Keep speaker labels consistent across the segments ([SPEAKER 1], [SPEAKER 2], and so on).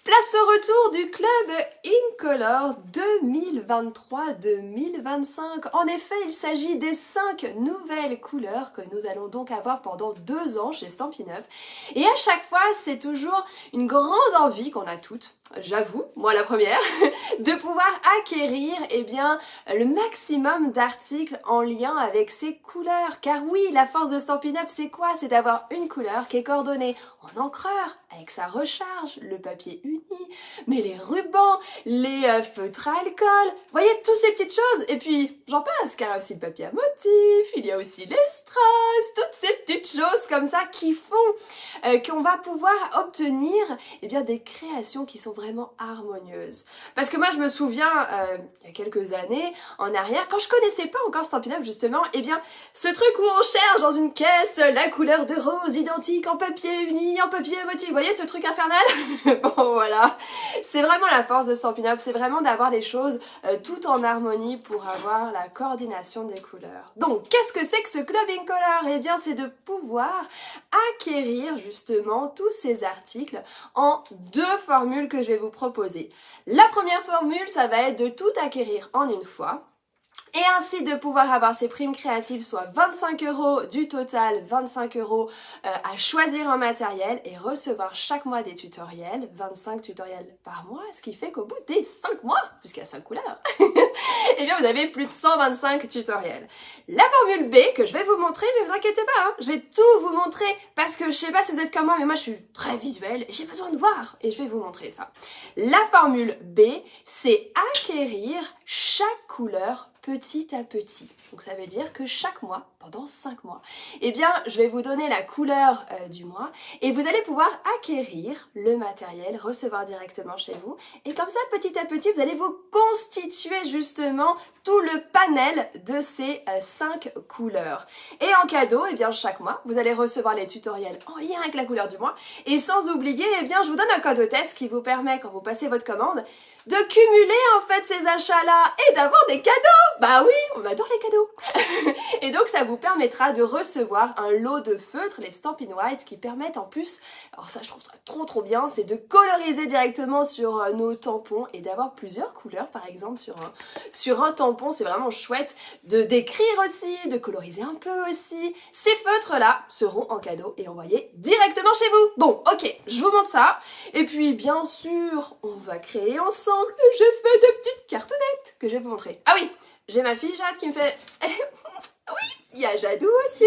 [SPEAKER 1] Place au retour du club Incolor 2023-2025. En effet, il s'agit des 5 nouvelles couleurs que nous allons donc avoir pendant 2 ans chez Stampin' Up. Et à chaque fois, c'est toujours une grande envie qu'on a toutes, j'avoue, moi la première, de pouvoir acquérir le maximum d'articles en lien avec ces couleurs. Car oui, la force de Stampin' Up, c'est quoi? C'est d'avoir une couleur qui est coordonnée en encreur, avec sa recharge, le papier uni, mais les rubans, les feutres à alcool, vous voyez, toutes ces petites choses. Et puis, j'en passe, car il y a aussi le papier à motif, il y a aussi les strass, toutes ces petites choses comme ça qui font qu'on va pouvoir obtenir des créations qui sont vraiment harmonieuses. Parce que moi, je me souviens, il y a quelques années en arrière, quand je connaissais pas encore Stampin' Up justement, ce truc où on cherche dans une caisse la couleur de rose identique en papier uni, en papier à motif, vous voyez ce truc infernal? Bon voilà, c'est vraiment la force de Stampin' Up, c'est vraiment d'avoir des choses tout en harmonie pour avoir la coordination des couleurs. Donc, qu'est-ce que c'est que ce Club Incolor? Eh bien, c'est de pouvoir acquérir justement tous ces articles en 2 formules que je vais vous proposer. La première formule, ça va être de tout acquérir en une fois. Et ainsi de pouvoir avoir ces primes créatives, soit 25 € du total, 25 € à choisir en matériel et recevoir chaque mois des tutoriels, 25 tutoriels par mois, ce qui fait qu'au bout des 5 mois, puisqu'il y a 5 couleurs, vous avez plus de 125 tutoriels. La formule B que je vais vous montrer, mais vous inquiétez pas, hein, je vais tout vous montrer parce que je sais pas si vous êtes comme moi, mais moi je suis très visuelle et j'ai besoin de voir et je vais vous montrer ça. La formule B, c'est acquérir chaque couleur petit à petit. Donc ça veut dire que chaque mois, pendant 5 mois, je vais vous donner la couleur du mois et vous allez pouvoir acquérir le matériel, recevoir directement chez vous. Et comme ça, petit à petit, vous allez vous constituer justement tout le panel de ces 5 couleurs. Et en cadeau, chaque mois, vous allez recevoir les tutoriels en lien avec la couleur du mois. Et sans oublier, je vous donne un code test qui vous permet, quand vous passez votre commande, de cumuler en fait ces achats-là et d'avoir des cadeaux. Bah oui, on adore les cadeaux. Et donc ça vous permettra de recevoir un lot de feutres, les Stampin' White, qui permettent en plus, alors ça je trouve ça trop bien, c'est de coloriser directement sur nos tampons et d'avoir plusieurs couleurs par exemple sur un tampon, c'est vraiment chouette de d'écrire aussi, de coloriser un peu aussi. Ces feutres-là seront en cadeau et envoyés directement chez vous. Bon, ok, je vous montre ça. Et puis bien sûr, on va créer ensemble. J'ai fait des petites cartonnettes que je vais vous montrer. Ah oui, j'ai ma fille Jade qui me fait... Oui, il y a Jadou aussi.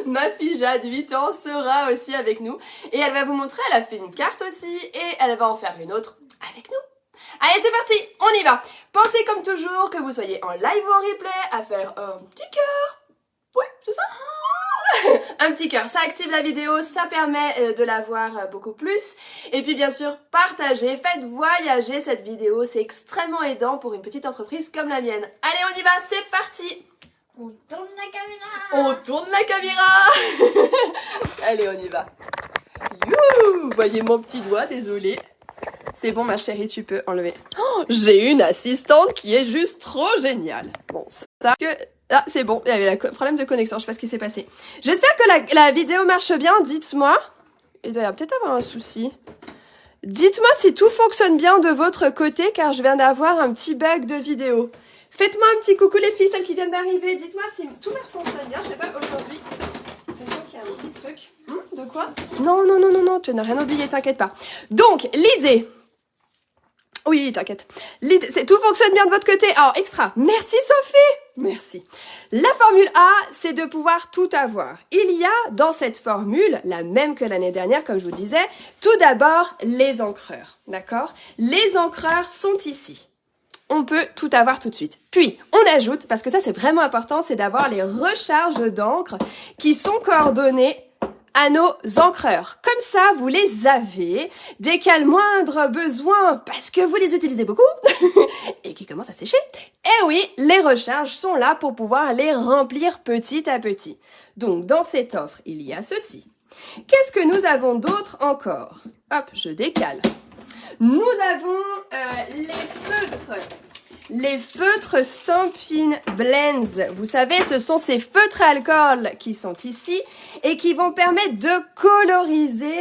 [SPEAKER 1] Ma fille Jade, 8 ans, sera aussi avec nous. Et elle va vous montrer, elle a fait une carte aussi. Et elle va en faire une autre avec nous. Allez, c'est parti, on y va. Pensez comme toujours que vous soyez en live ou en replay à faire un petit cœur. Oui, c'est ça. Un petit cœur, ça active la vidéo, ça permet de la voir beaucoup plus. Et puis bien sûr, partagez, faites voyager cette vidéo, c'est extrêmement aidant pour une petite entreprise comme la mienne. Allez, on y va, c'est parti.
[SPEAKER 2] On tourne la caméra.
[SPEAKER 1] On tourne la caméra. Allez, on y va. Youhou, voyez mon petit doigt, désolé. C'est bon ma chérie, tu peux enlever. Oh, j'ai une assistante qui est juste trop géniale. Bon, ça que... Ah, c'est bon, il y avait un problème de connexion, je sais pas ce qui s'est passé. J'espère que la vidéo marche bien, dites-moi. Il doit peut-être avoir un souci. Dites-moi si tout fonctionne bien de votre côté, car je viens d'avoir un petit bug de vidéo. Faites-moi un petit coucou les filles, celles qui viennent d'arriver. Dites-moi si tout fonctionne bien, je sais pas, aujourd'hui. Je sens qu'il y a un petit truc. De quoi? Non, tu n'as rien oublié, t'inquiète pas. Donc, l'idée... Oui, t'inquiète. Tout fonctionne bien de votre côté. Alors, extra. Merci Sophie. Merci. La formule A, c'est de pouvoir tout avoir. Il y a dans cette formule, la même que l'année dernière, comme je vous disais, tout d'abord les encreurs. D'accord? Les encreurs sont ici. On peut tout avoir tout de suite. Puis, on ajoute, parce que ça c'est vraiment important, c'est d'avoir les recharges d'encre qui sont coordonnées à nos encreurs. Comme ça, vous les avez dès qu'il y a le moindre besoin, parce que vous les utilisez beaucoup, et qui commencent à sécher. Et oui, les recharges sont là pour pouvoir les remplir petit à petit. Donc, dans cette offre, il y a ceci. Qu'est-ce que nous avons d'autre encore? Hop, je décale. Nous avons les feutres les feutres Stampin' Blends. Vous savez, ce sont ces feutres à alcool qui sont ici et qui vont permettre de coloriser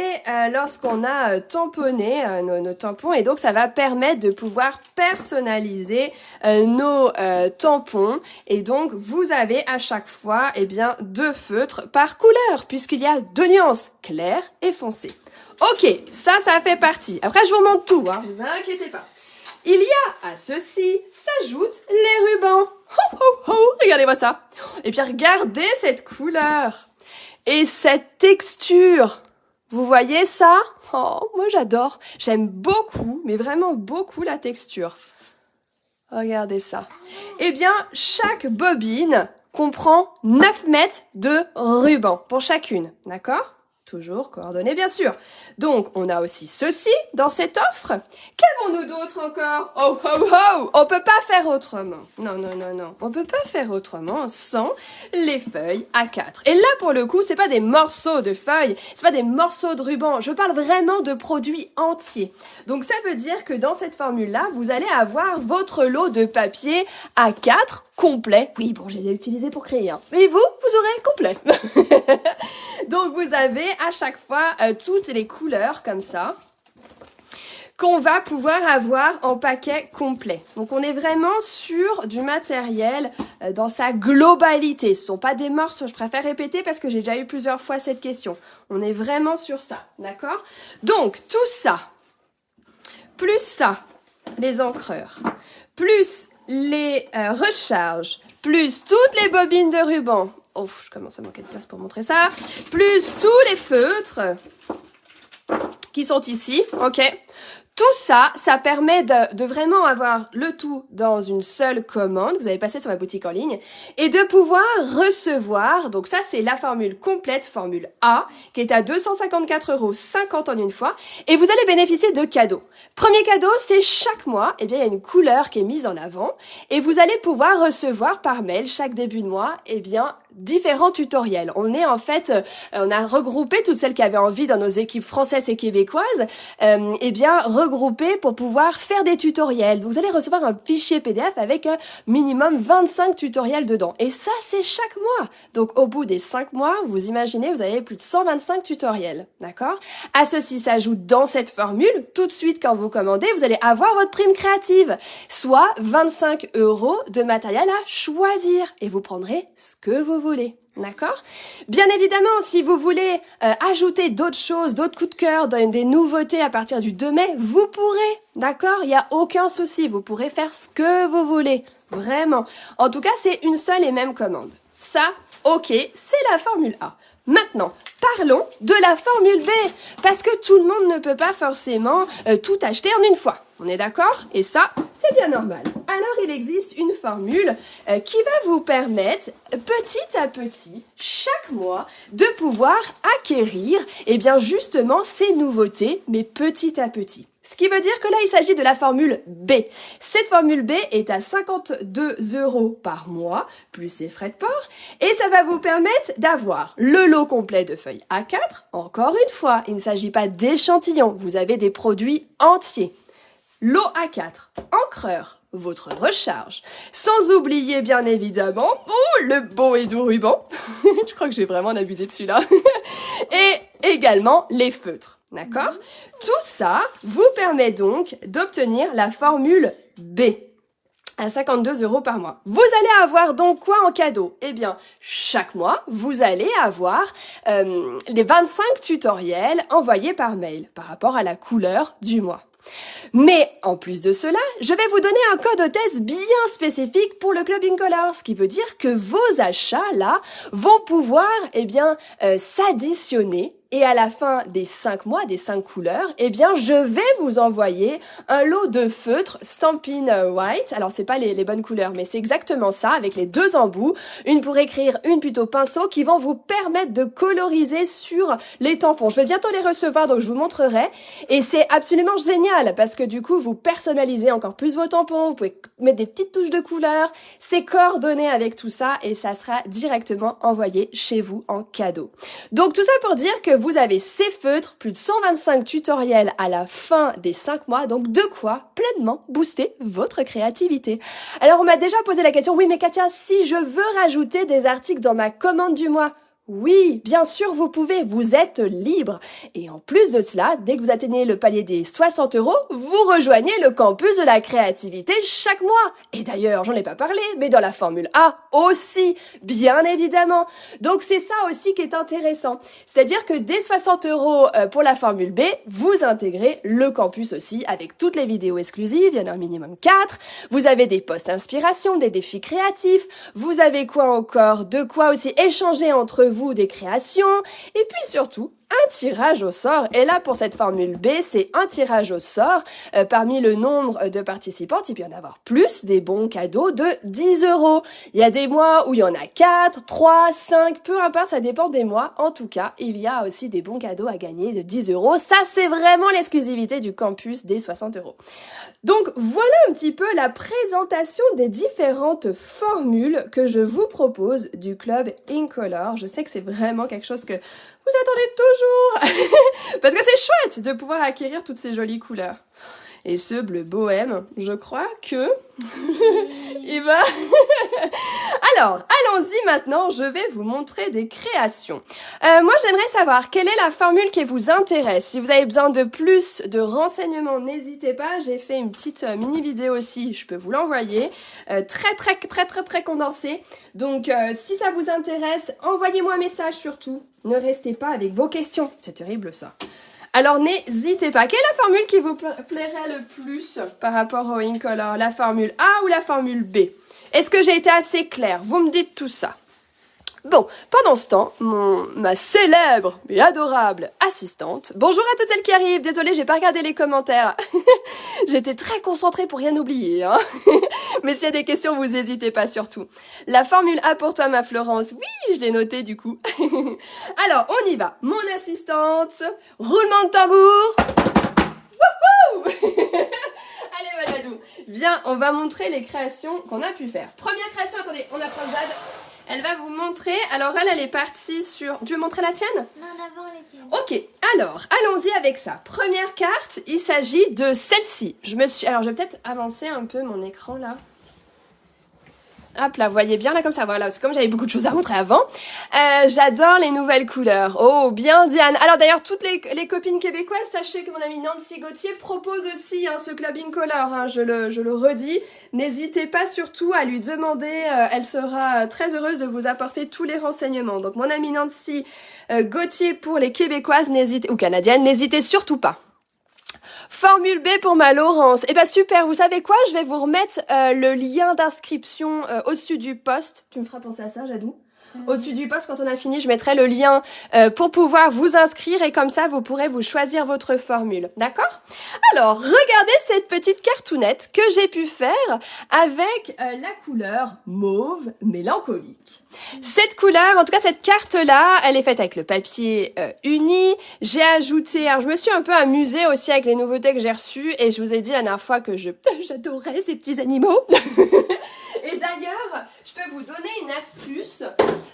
[SPEAKER 1] lorsqu'on a tamponné nos tampons. Et donc, ça va permettre de pouvoir personnaliser nos tampons. Et donc, vous avez à chaque fois, eh bien, 2 feutres par couleur, puisqu'il y a 2 nuances, claires et foncées. Ok, ça fait partie. Après, je vous montre tout, hein, vous inquiétez pas. Il y a à ceci s'ajoutent les rubans. Ho, ho, ho, regardez-moi ça. Et puis regardez cette couleur et cette texture. Vous voyez ça? Oh, moi j'adore. J'aime beaucoup, mais vraiment beaucoup la texture. Regardez ça. Eh bien, chaque bobine comprend 9 mètres de ruban pour chacune. D'accord? Toujours coordonnées, bien sûr. Donc, on a aussi ceci dans cette offre. Qu'avons-nous d'autre encore? Oh, oh, oh! On peut pas faire autrement. Non, non, non, non. On peut pas faire autrement sans les feuilles A4. Et là, pour le coup, c'est pas des morceaux de feuilles, c'est pas des morceaux de ruban. Je parle vraiment de produits entiers. Donc, ça veut dire que dans cette formule-là, vous allez avoir votre lot de papier A4 complet. Oui, bon, j'ai utilisé pour créer un. Mais vous aurez complet. Donc, vous avez à chaque fois toutes les couleurs comme ça qu'on va pouvoir avoir en paquet complet. Donc, on est vraiment sur du matériel dans sa globalité. Ce ne sont pas des morceaux. Je préfère répéter parce que j'ai déjà eu plusieurs fois cette question. On est vraiment sur ça, d'accord? Donc, tout ça, plus ça, les encreurs, plus les recharges, plus toutes les bobines de ruban. Oh, je commence à manquer de place pour montrer ça. Plus tous les feutres qui sont ici, ok? Tout ça, ça permet de vraiment avoir le tout dans une seule commande. Vous avez passé sur ma boutique en ligne et de pouvoir recevoir. Donc ça, c'est la formule complète, formule A, qui est à 254,50 € en une fois. Et vous allez bénéficier de cadeaux. Premier cadeau, c'est chaque mois, eh bien, il y a une couleur qui est mise en avant et vous allez pouvoir recevoir par mail chaque début de mois, eh bien, différents tutoriels. On est en fait, on a regroupé toutes celles qui avaient envie dans nos équipes françaises et québécoises, eh bien regroupées pour pouvoir faire des tutoriels. Vous allez recevoir un fichier PDF avec minimum 25 tutoriels dedans. Et ça, c'est chaque mois. Donc au bout des 5 mois, vous imaginez, vous avez plus de 125 tutoriels. D'accord? À ceci s'ajoute dans cette formule, tout de suite quand vous commandez, vous allez avoir votre prime créative, soit 25 € de matériel à choisir. Et vous prendrez ce que vous voulez. D'accord? Bien évidemment, si vous voulez ajouter d'autres choses, d'autres coups de cœur, des nouveautés à partir du 2 mai, vous pourrez. D'accord? Il n'y a aucun souci. Vous pourrez faire ce que vous voulez. Vraiment. En tout cas, c'est une seule et même commande. Ça, ok, c'est la formule A. Maintenant, parlons de la formule B, parce que tout le monde ne peut pas forcément tout acheter en une fois. On est d'accord? Et ça, c'est bien normal. Alors, il existe une formule qui va vous permettre, petit à petit, chaque mois, de pouvoir acquérir, eh bien, justement, ces nouveautés, mais petit à petit. Ce qui veut dire que là, il s'agit de la formule B. Cette formule B est à 52 € par mois, plus ses frais de port, et ça va vous permettre d'avoir le lot complet de feuilles A4. Encore une fois, il ne s'agit pas d'échantillons, vous avez des produits entiers. Lot A4, encreur, votre recharge. Sans oublier, bien évidemment, le beau et doux ruban. Je crois que j'ai vraiment abusé de celui-là. Et également les feutres. D'accord? Tout ça vous permet donc d'obtenir la formule B à 52 € par mois. Vous allez avoir donc quoi en cadeau? Eh bien, chaque mois, vous allez avoir les 25 tutoriels envoyés par mail par rapport à la couleur du mois. Mais en plus de cela, je vais vous donner un code hôtesse bien spécifique pour le Club in Color, ce qui veut dire que vos achats là vont pouvoir s'additionner. Et à la fin des 5 mois, des 5 couleurs, eh bien, je vais vous envoyer un lot de feutres Stampin' White. Alors, c'est pas les bonnes couleurs, mais c'est exactement ça, avec les 2 embouts. Une pour écrire, une plutôt pinceau, qui vont vous permettre de coloriser sur les tampons. Je vais bientôt les recevoir, donc je vous montrerai. Et c'est absolument génial, parce que du coup, vous personnalisez encore plus vos tampons. Vous pouvez mettre des petites touches de couleur. C'est coordonné avec tout ça, et ça sera directement envoyé chez vous en cadeau. Donc, tout ça pour dire que vous avez ces feutres, plus de 125 tutoriels à la fin des 5 mois, donc de quoi pleinement booster votre créativité. Alors on m'a déjà posé la question, oui mais Katia, si je veux rajouter des articles dans ma commande du mois, oui, bien sûr, vous pouvez, vous êtes libre. Et en plus de cela, dès que vous atteignez le palier des 60 €, vous rejoignez le campus de la créativité chaque mois. Et d'ailleurs, j'en ai pas parlé, mais dans la formule A aussi, bien évidemment. Donc c'est ça aussi qui est intéressant. C'est-à-dire que dès 60 € pour la formule B, vous intégrez le campus aussi avec toutes les vidéos exclusives, il y en a un minimum 4. Vous avez des posts inspiration, des défis créatifs. Vous avez quoi encore? De quoi aussi échanger entre vous des créations, et puis surtout un tirage au sort. Et là, pour cette formule B, c'est un tirage au sort parmi le nombre de participantes. Il peut y en avoir plus, des bons cadeaux de 10 €. Il y a des mois où il y en a 4, 3, 5, peu importe, ça dépend des mois. En tout cas, il y a aussi des bons cadeaux à gagner de 10 €. Ça, c'est vraiment l'exclusivité du campus des 60 €. Donc, voilà un petit peu la présentation des différentes formules que je vous propose du club InColor. Je sais que c'est vraiment quelque chose que vous attendez toujours parce que c'est chouette de pouvoir acquérir toutes ces jolies couleurs. Et ce bleu bohème, je crois que il va... Alors, allons-y maintenant, je vais vous montrer des créations. Moi, j'aimerais savoir quelle est la formule qui vous intéresse. Si vous avez besoin de plus de renseignements, n'hésitez pas. J'ai fait une petite mini vidéo aussi, je peux vous l'envoyer. Très condensée. Donc, si ça vous intéresse, envoyez-moi un message surtout. Ne restez pas avec vos questions. C'est terrible ça. Alors n'hésitez pas. Quelle est la formule qui vous plairait le plus par rapport au InColor? La formule A ou la formule B? Est-ce que j'ai été assez claire? Vous me dites tout ça. Bon, pendant ce temps, ma célèbre et adorable assistante... Bonjour à toutes celles qui arrivent, désolée, j'ai pas regardé les commentaires. J'étais très concentrée pour rien oublier, hein. Mais s'il y a des questions, vous n'hésitez pas surtout. La formule A pour toi, ma Florence. Oui, je l'ai noté du coup. Alors, on y va. Mon assistante, roulement de tambour. Wouhou. Allez, Madadou. Viens, on va montrer les créations qu'on a pu faire. Première création, attendez, on approche Jade. Elle va vous montrer, alors elle est partie sur... Tu veux montrer la tienne?
[SPEAKER 2] Non, d'abord les tiennes.
[SPEAKER 1] Ok, alors, allons-y avec ça. Première carte, il s'agit de celle-ci. Alors, je vais peut-être avancer un peu mon écran, là. Hop là, vous voyez bien là comme ça, voilà, c'est comme j'avais beaucoup de choses à montrer avant. J'adore les nouvelles couleurs. Oh, bien Diane. Alors d'ailleurs, toutes les copines québécoises, sachez que mon amie Nancy Gauthier propose aussi ce club InColor, hein, je le redis. N'hésitez pas surtout à lui demander, elle sera très heureuse de vous apporter tous les renseignements. Donc mon amie Nancy Gauthier pour les québécoises, ou canadiennes, n'hésitez surtout pas. Formule B pour ma Laurence. Eh ben super, vous savez quoi? Je vais vous remettre le lien d'inscription au-dessus du post. Tu me feras penser à ça, Jadou? Au-dessus du post, quand on a fini, je mettrai le lien pour pouvoir vous inscrire et comme ça, vous pourrez vous choisir votre formule. D'accord? Alors, regardez cette petite cartoonette que j'ai pu faire avec la couleur mauve mélancolique. Cette couleur, en tout cas cette carte-là, elle est faite avec le papier uni. J'ai ajouté, alors je me suis un peu amusée aussi avec les nouveautés que j'ai reçues et je vous ai dit la dernière fois que j'adorais ces petits animaux. Et d'ailleurs, je peux vous donner une astuce.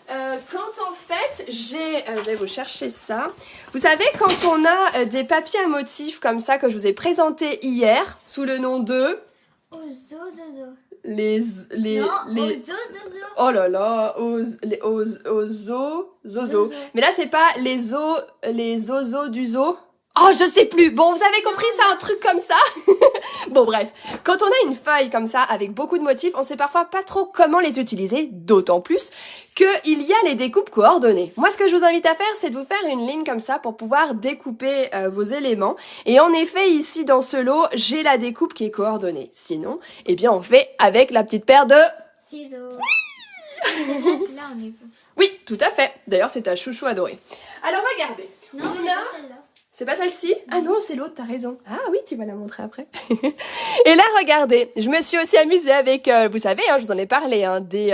[SPEAKER 1] Quand en fait, je vais vous chercher ça. Vous savez, quand on a des papiers à motifs comme ça que je vous ai présentés hier, sous le nom de...
[SPEAKER 2] Ozozozo.
[SPEAKER 1] Oh là là, zozo. Mais là, c'est pas les ozos du zoo. Oh, je sais plus. Bon, vous avez compris, c'est un truc comme ça. Bon, bref. Quand on a une feuille comme ça, avec beaucoup de motifs, on sait parfois pas trop comment les utiliser, d'autant plus qu'il y a les découpes coordonnées. Moi, ce que je vous invite à faire, c'est de vous faire une ligne comme ça pour pouvoir découper vos éléments. Et en effet, ici, dans ce lot, j'ai la découpe qui est coordonnée. Sinon, eh bien, on fait avec la petite paire de...
[SPEAKER 2] Ciseaux. Là, on est...
[SPEAKER 1] Oui, tout à fait. D'ailleurs, c'est ta chouchou adorée. Alors, regardez.
[SPEAKER 2] Non, c'est pas celle-là.
[SPEAKER 1] C'est pas celle-ci? Ah non, c'est l'autre, t'as raison. Ah oui, tu vas la montrer après. Et là, regardez, je me suis aussi amusée avec, vous savez, je vous en ai parlé, des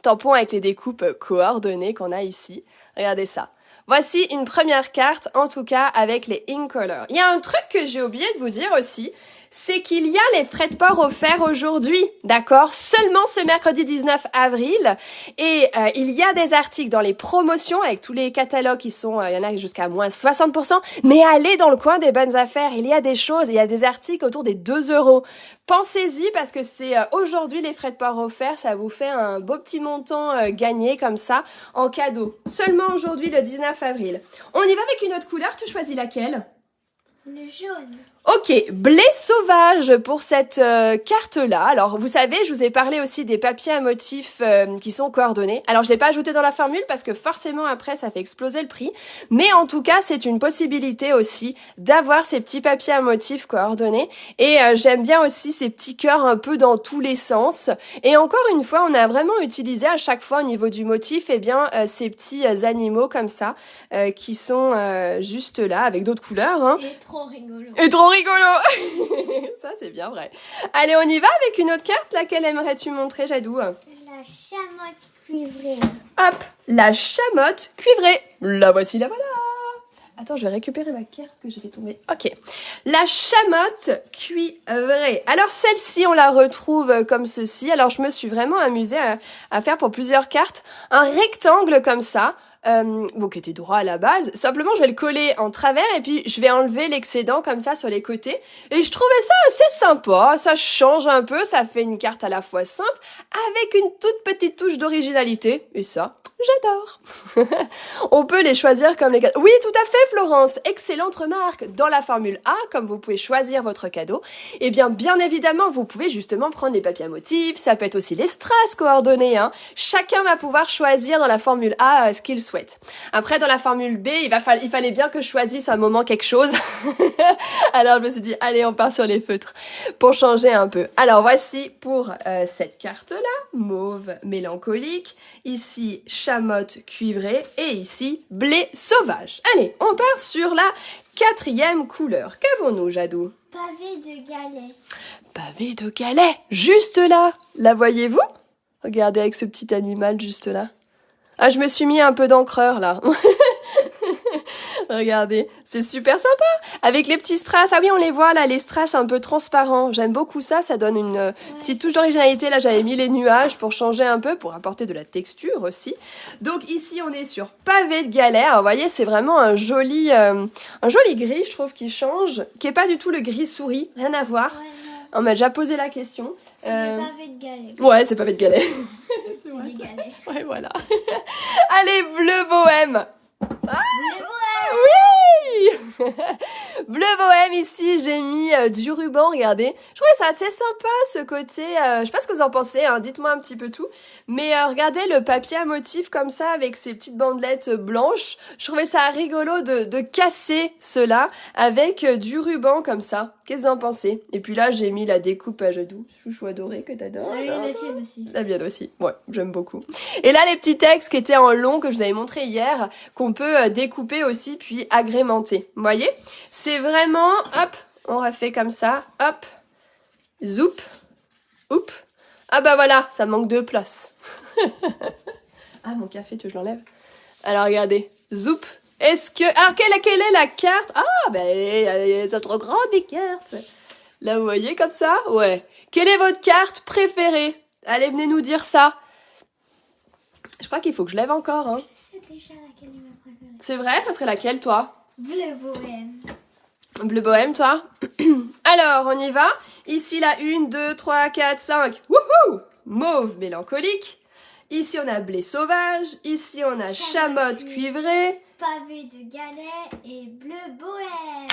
[SPEAKER 1] tampons avec les découpes coordonnées qu'on a ici. Regardez ça. Voici une première carte, en tout cas, avec les InColor. Il y a un truc que j'ai oublié de vous dire aussi, c'est qu'il y a les frais de port offerts aujourd'hui, d'accord? Seulement ce mercredi 19 avril. Et il y a des articles dans les promotions avec tous les catalogues qui sont, il y en a jusqu'à moins 60%. Mais allez dans le coin des bonnes affaires, il y a des choses, il y a des articles autour des 2 euros. Pensez-y parce que c'est aujourd'hui les frais de port offerts, ça vous fait un beau petit montant gagné comme ça en cadeau. Seulement aujourd'hui le 19 avril. On y va avec une autre couleur, tu choisis laquelle?
[SPEAKER 2] Le jaune.
[SPEAKER 1] Ok, blé sauvage pour cette carte-là. Alors, vous savez, je vous ai parlé aussi des papiers à motifs qui sont coordonnés. Alors, je l'ai pas ajouté dans la formule parce que forcément, après, ça fait exploser le prix. Mais en tout cas, c'est une possibilité aussi d'avoir ces petits papiers à motifs coordonnés. Et j'aime bien aussi ces petits cœurs un peu dans tous les sens. Et encore une fois, on a vraiment utilisé à chaque fois au niveau du motif, eh bien, ces petits animaux comme ça qui sont juste là avec d'autres couleurs. Hein.
[SPEAKER 2] Et trop rigolo.
[SPEAKER 1] Et trop rigolo. Ça, c'est bien vrai. Allez, on y va avec une autre carte. Laquelle aimerais-tu montrer, Jadou?
[SPEAKER 2] La chamotte cuivrée.
[SPEAKER 1] Hop, la chamotte cuivrée. La voici, la voilà. Attends, je vais récupérer ma carte que j'ai fait tomber. Ok. La chamotte cuivrée. Alors, celle-ci, on la retrouve comme ceci. Alors, je me suis vraiment amusée à faire pour plusieurs cartes un rectangle comme ça. Bon, qui était droit à la base. Simplement, je vais le coller en travers et puis je vais enlever l'excédent comme ça sur les côtés. Et je trouvais ça assez sympa. Ça change un peu. Ça fait une carte à la fois simple avec une toute petite touche d'originalité. Et ça, j'adore. On peut les choisir comme les cadeaux. Oui, tout à fait, Florence. Excellente remarque. Dans la formule A, comme vous pouvez choisir votre cadeau, eh bien évidemment, vous pouvez justement prendre les papiers à motifs. Ça peut être aussi les strass coordonnés. Hein. Chacun va pouvoir choisir dans la formule A ce qu'il souhaite. Après, dans la formule B, il fallait bien que je choisisse un moment quelque chose. Alors, je me suis dit, allez, on part sur les feutres pour changer un peu. Alors, voici pour cette carte-là, mauve mélancolique. Ici, chamotte cuivrée et ici, blé sauvage. Allez, on part sur la 4e couleur. Qu'avons-nous, Jadou?
[SPEAKER 2] Pavé de galets.
[SPEAKER 1] Pavé de galets, juste là. La voyez-vous? Regardez avec ce petit animal juste là. Ah, je me suis mis un peu d'encreur, là. Regardez, c'est super sympa. Avec les petits strass. Ah oui, on les voit, là, les strass un peu transparents. J'aime beaucoup ça, ça donne une petite touche d'originalité. Là, j'avais mis les nuages pour changer un peu, pour apporter de la texture aussi. Donc ici, on est sur pavé de galets. Alors, vous voyez, c'est vraiment un joli gris, je trouve, qui change, qui est pas du tout le gris souris, rien à voir.
[SPEAKER 2] Ouais,
[SPEAKER 1] On m'a déjà posé la question.
[SPEAKER 2] c'est des pavés de galets.
[SPEAKER 1] Ouais, c'est pavé de galets.
[SPEAKER 2] C'est des galets.
[SPEAKER 1] Ouais, voilà. Allez, bleu bohème.
[SPEAKER 2] Bleu
[SPEAKER 1] Oui. Bleu bohème, ici, j'ai mis du ruban, regardez. Je trouvais ça assez sympa, ce côté. Je sais pas ce que vous en pensez, hein, dites-moi un petit peu tout. Mais regardez le papier à motif comme ça, avec ces petites bandelettes blanches. Je trouvais ça rigolo de casser cela avec du ruban comme ça. Qu'est-ce que vous en pensez? Et puis là, j'ai mis la découpe à Jadou, chouchou adoré que t'adores.
[SPEAKER 2] Oui, la tienne aussi.
[SPEAKER 1] La mienne aussi, ouais, j'aime beaucoup. Et là, les petits textes qui étaient en long, que je vous avais montré hier, qu'on peut découper aussi, puis agrémenter. Vous voyez? C'est vraiment, hop, on refait comme ça, hop, zoup, oup. Ah bah voilà, ça manque de place. Ah, mon café, tu veux que je l'enlève? Alors, regardez, zoup. Alors, quelle est la carte? Ah, ben, c'est trop grand, mes cartes. Là, vous voyez, comme ça? Ouais. Quelle est votre carte préférée? Allez, venez nous dire ça. Je crois qu'il faut que je lève encore, hein.
[SPEAKER 2] C'est déjà laquelle est ma préférée.
[SPEAKER 1] C'est vrai? Ça serait laquelle, toi?
[SPEAKER 2] Bleu bohème.
[SPEAKER 1] Bleu bohème, toi? Alors, on y va. Ici, la 1, 2, 3, 4, 5. Wouhou! Mauve mélancolique. Ici, on a blé sauvage. Ici, on a chamotte cuivrée.
[SPEAKER 2] Pavé de galets et bleu bohème.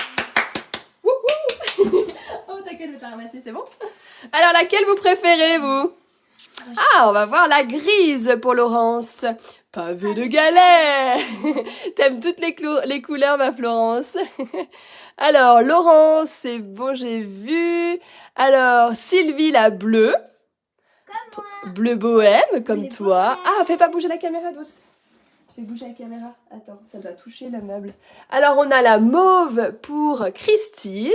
[SPEAKER 1] Wouhou! Oh, t'inquiète, je vais te la ramasser, c'est bon? Alors, laquelle vous préférez, vous? Ah, on va voir la grise pour Laurence. Pavé de galets. T'aimes toutes les couleurs, ma Florence. Alors, Laurence, c'est bon, j'ai vu. Alors, Sylvie, la bleue.
[SPEAKER 2] Comme moi.
[SPEAKER 1] Bleu bohème, comme
[SPEAKER 2] Bleu
[SPEAKER 1] toi.
[SPEAKER 2] bohème.
[SPEAKER 1] Ah, fais pas bouger la caméra, douce. Je vais bouger la caméra. Attends, ça doit toucher le meuble. Alors, on a la mauve pour Christine.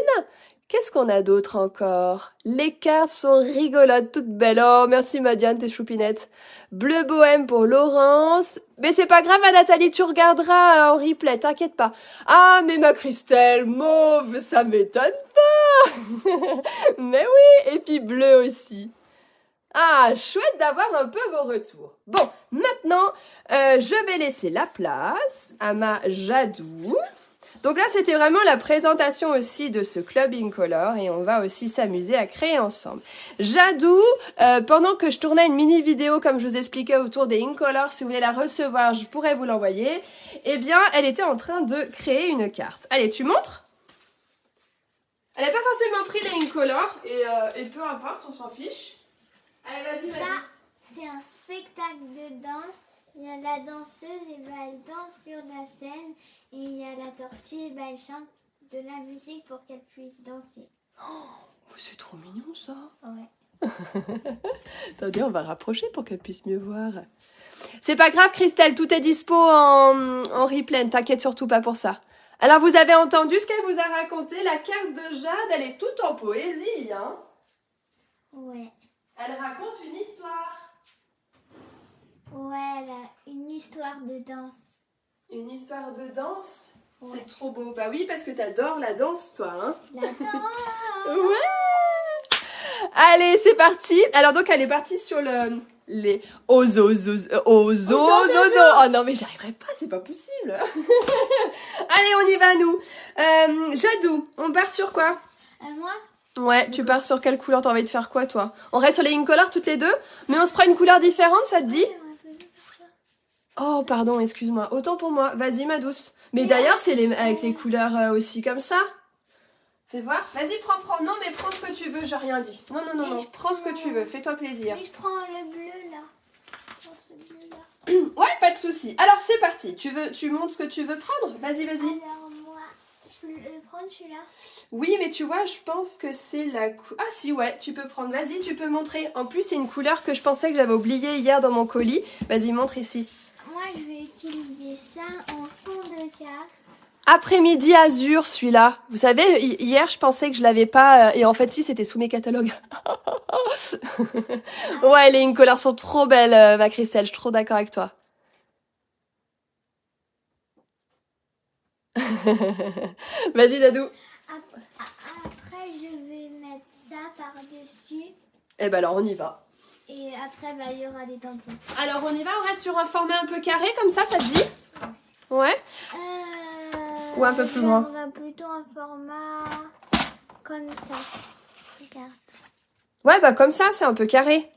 [SPEAKER 1] Qu'est-ce qu'on a d'autre encore? Les cartes sont rigolotes, toutes belles. Oh, merci Madiane, tes choupinettes. Bleu bohème pour Laurence. Mais c'est pas grave, Nathalie, tu regarderas en replay, t'inquiète pas. Ah, mais ma Christelle, mauve, ça m'étonne Mais oui, et puis bleu aussi. Ah, chouette d'avoir un peu vos retours. Bon, maintenant, je vais laisser la place à ma Jadou. Donc là, c'était vraiment la présentation aussi de ce Club Incolore et on va aussi s'amuser à créer ensemble. Jadou, pendant que je tournais une mini vidéo comme je vous expliquais autour des Incolores, si vous voulez la recevoir, je pourrais vous l'envoyer. Eh bien, elle était en train de créer une carte. Allez, tu montres? Elle n'a pas forcément pris les Incolores et peu importe, on s'en fiche. Allez, vas-y,
[SPEAKER 2] Ça,
[SPEAKER 1] vas-y.
[SPEAKER 2] c'est un spectacle de danse. Il y a la danseuse et elle danse sur la scène. Et il y a la tortue et elle chante de la musique pour qu'elle puisse danser.
[SPEAKER 1] Oh, c'est trop mignon ça.
[SPEAKER 2] Ouais.
[SPEAKER 1] Attendez, on va rapprocher pour qu'elle puisse mieux voir. C'est pas grave, Christelle, tout est dispo en replay. Ne t'inquiète surtout pas pour ça. Alors, vous avez entendu ce qu'elle vous a raconté? La carte de Jade, elle est toute en poésie, hein?
[SPEAKER 2] Ouais.
[SPEAKER 1] Elle raconte une histoire.
[SPEAKER 2] Ouais, elle a une histoire de danse.
[SPEAKER 1] Une histoire de danse?
[SPEAKER 2] Ouais.
[SPEAKER 1] C'est trop beau. Bah oui, parce que t'adores la danse, toi, hein?
[SPEAKER 2] La danse.
[SPEAKER 1] Ouais! Allez, c'est parti. Alors donc, elle est partie sur les ozozozo. Oh non, mais j'arriverai pas, c'est pas possible. Allez, on y va, nous. Jadou, on part sur quoi?
[SPEAKER 2] Moi,
[SPEAKER 1] Ouais, tu pars sur quelle couleur? T'as envie de faire quoi, toi? On reste sur les Incolores toutes les deux, mais on se prend une couleur différente, ça te dit? Oh, pardon, excuse-moi. Autant pour moi. Vas-y, ma douce. Mais d'ailleurs, c'est avec les couleurs aussi comme ça. Fais voir. Vas-y, prends. Non, mais prends ce que tu veux, j'ai rien dit. Non. Prends ce que tu veux, fais-toi plaisir.
[SPEAKER 2] mais je prends le bleu là. Je prends ce bleu là.
[SPEAKER 1] Ouais, pas de souci. Alors, c'est parti. Tu montres ce que tu veux prendre? Vas-y.
[SPEAKER 2] Alors moi, je peux le prendre celui-là.
[SPEAKER 1] Oui, mais tu vois, je pense que c'est la Ah si, ouais, tu peux prendre. Vas-y, tu peux montrer. En plus, c'est une couleur que je pensais que j'avais oubliée hier dans mon colis. Vas-y, montre ici.
[SPEAKER 2] Moi, je vais utiliser ça en fond de carte.
[SPEAKER 1] Après-midi azur, celui-là. Vous savez, hier, je pensais que je l'avais pas. Et en fait, si, c'était sous mes catalogues. Ouais, les Incolores sont trop belles, ma Christelle. Je suis trop d'accord avec toi. Vas-y, Dadou.
[SPEAKER 2] Après, je vais mettre ça par-dessus.
[SPEAKER 1] Eh ben alors, on y va.
[SPEAKER 2] Et après, bah, il y aura des tampons.
[SPEAKER 1] Alors, on y va, on reste sur un format un peu carré, comme ça te dit? Ouais. Ou un peu plus grand?
[SPEAKER 2] On va plutôt un format comme ça. Regarde.
[SPEAKER 1] Ouais, bah comme ça, c'est un peu carré.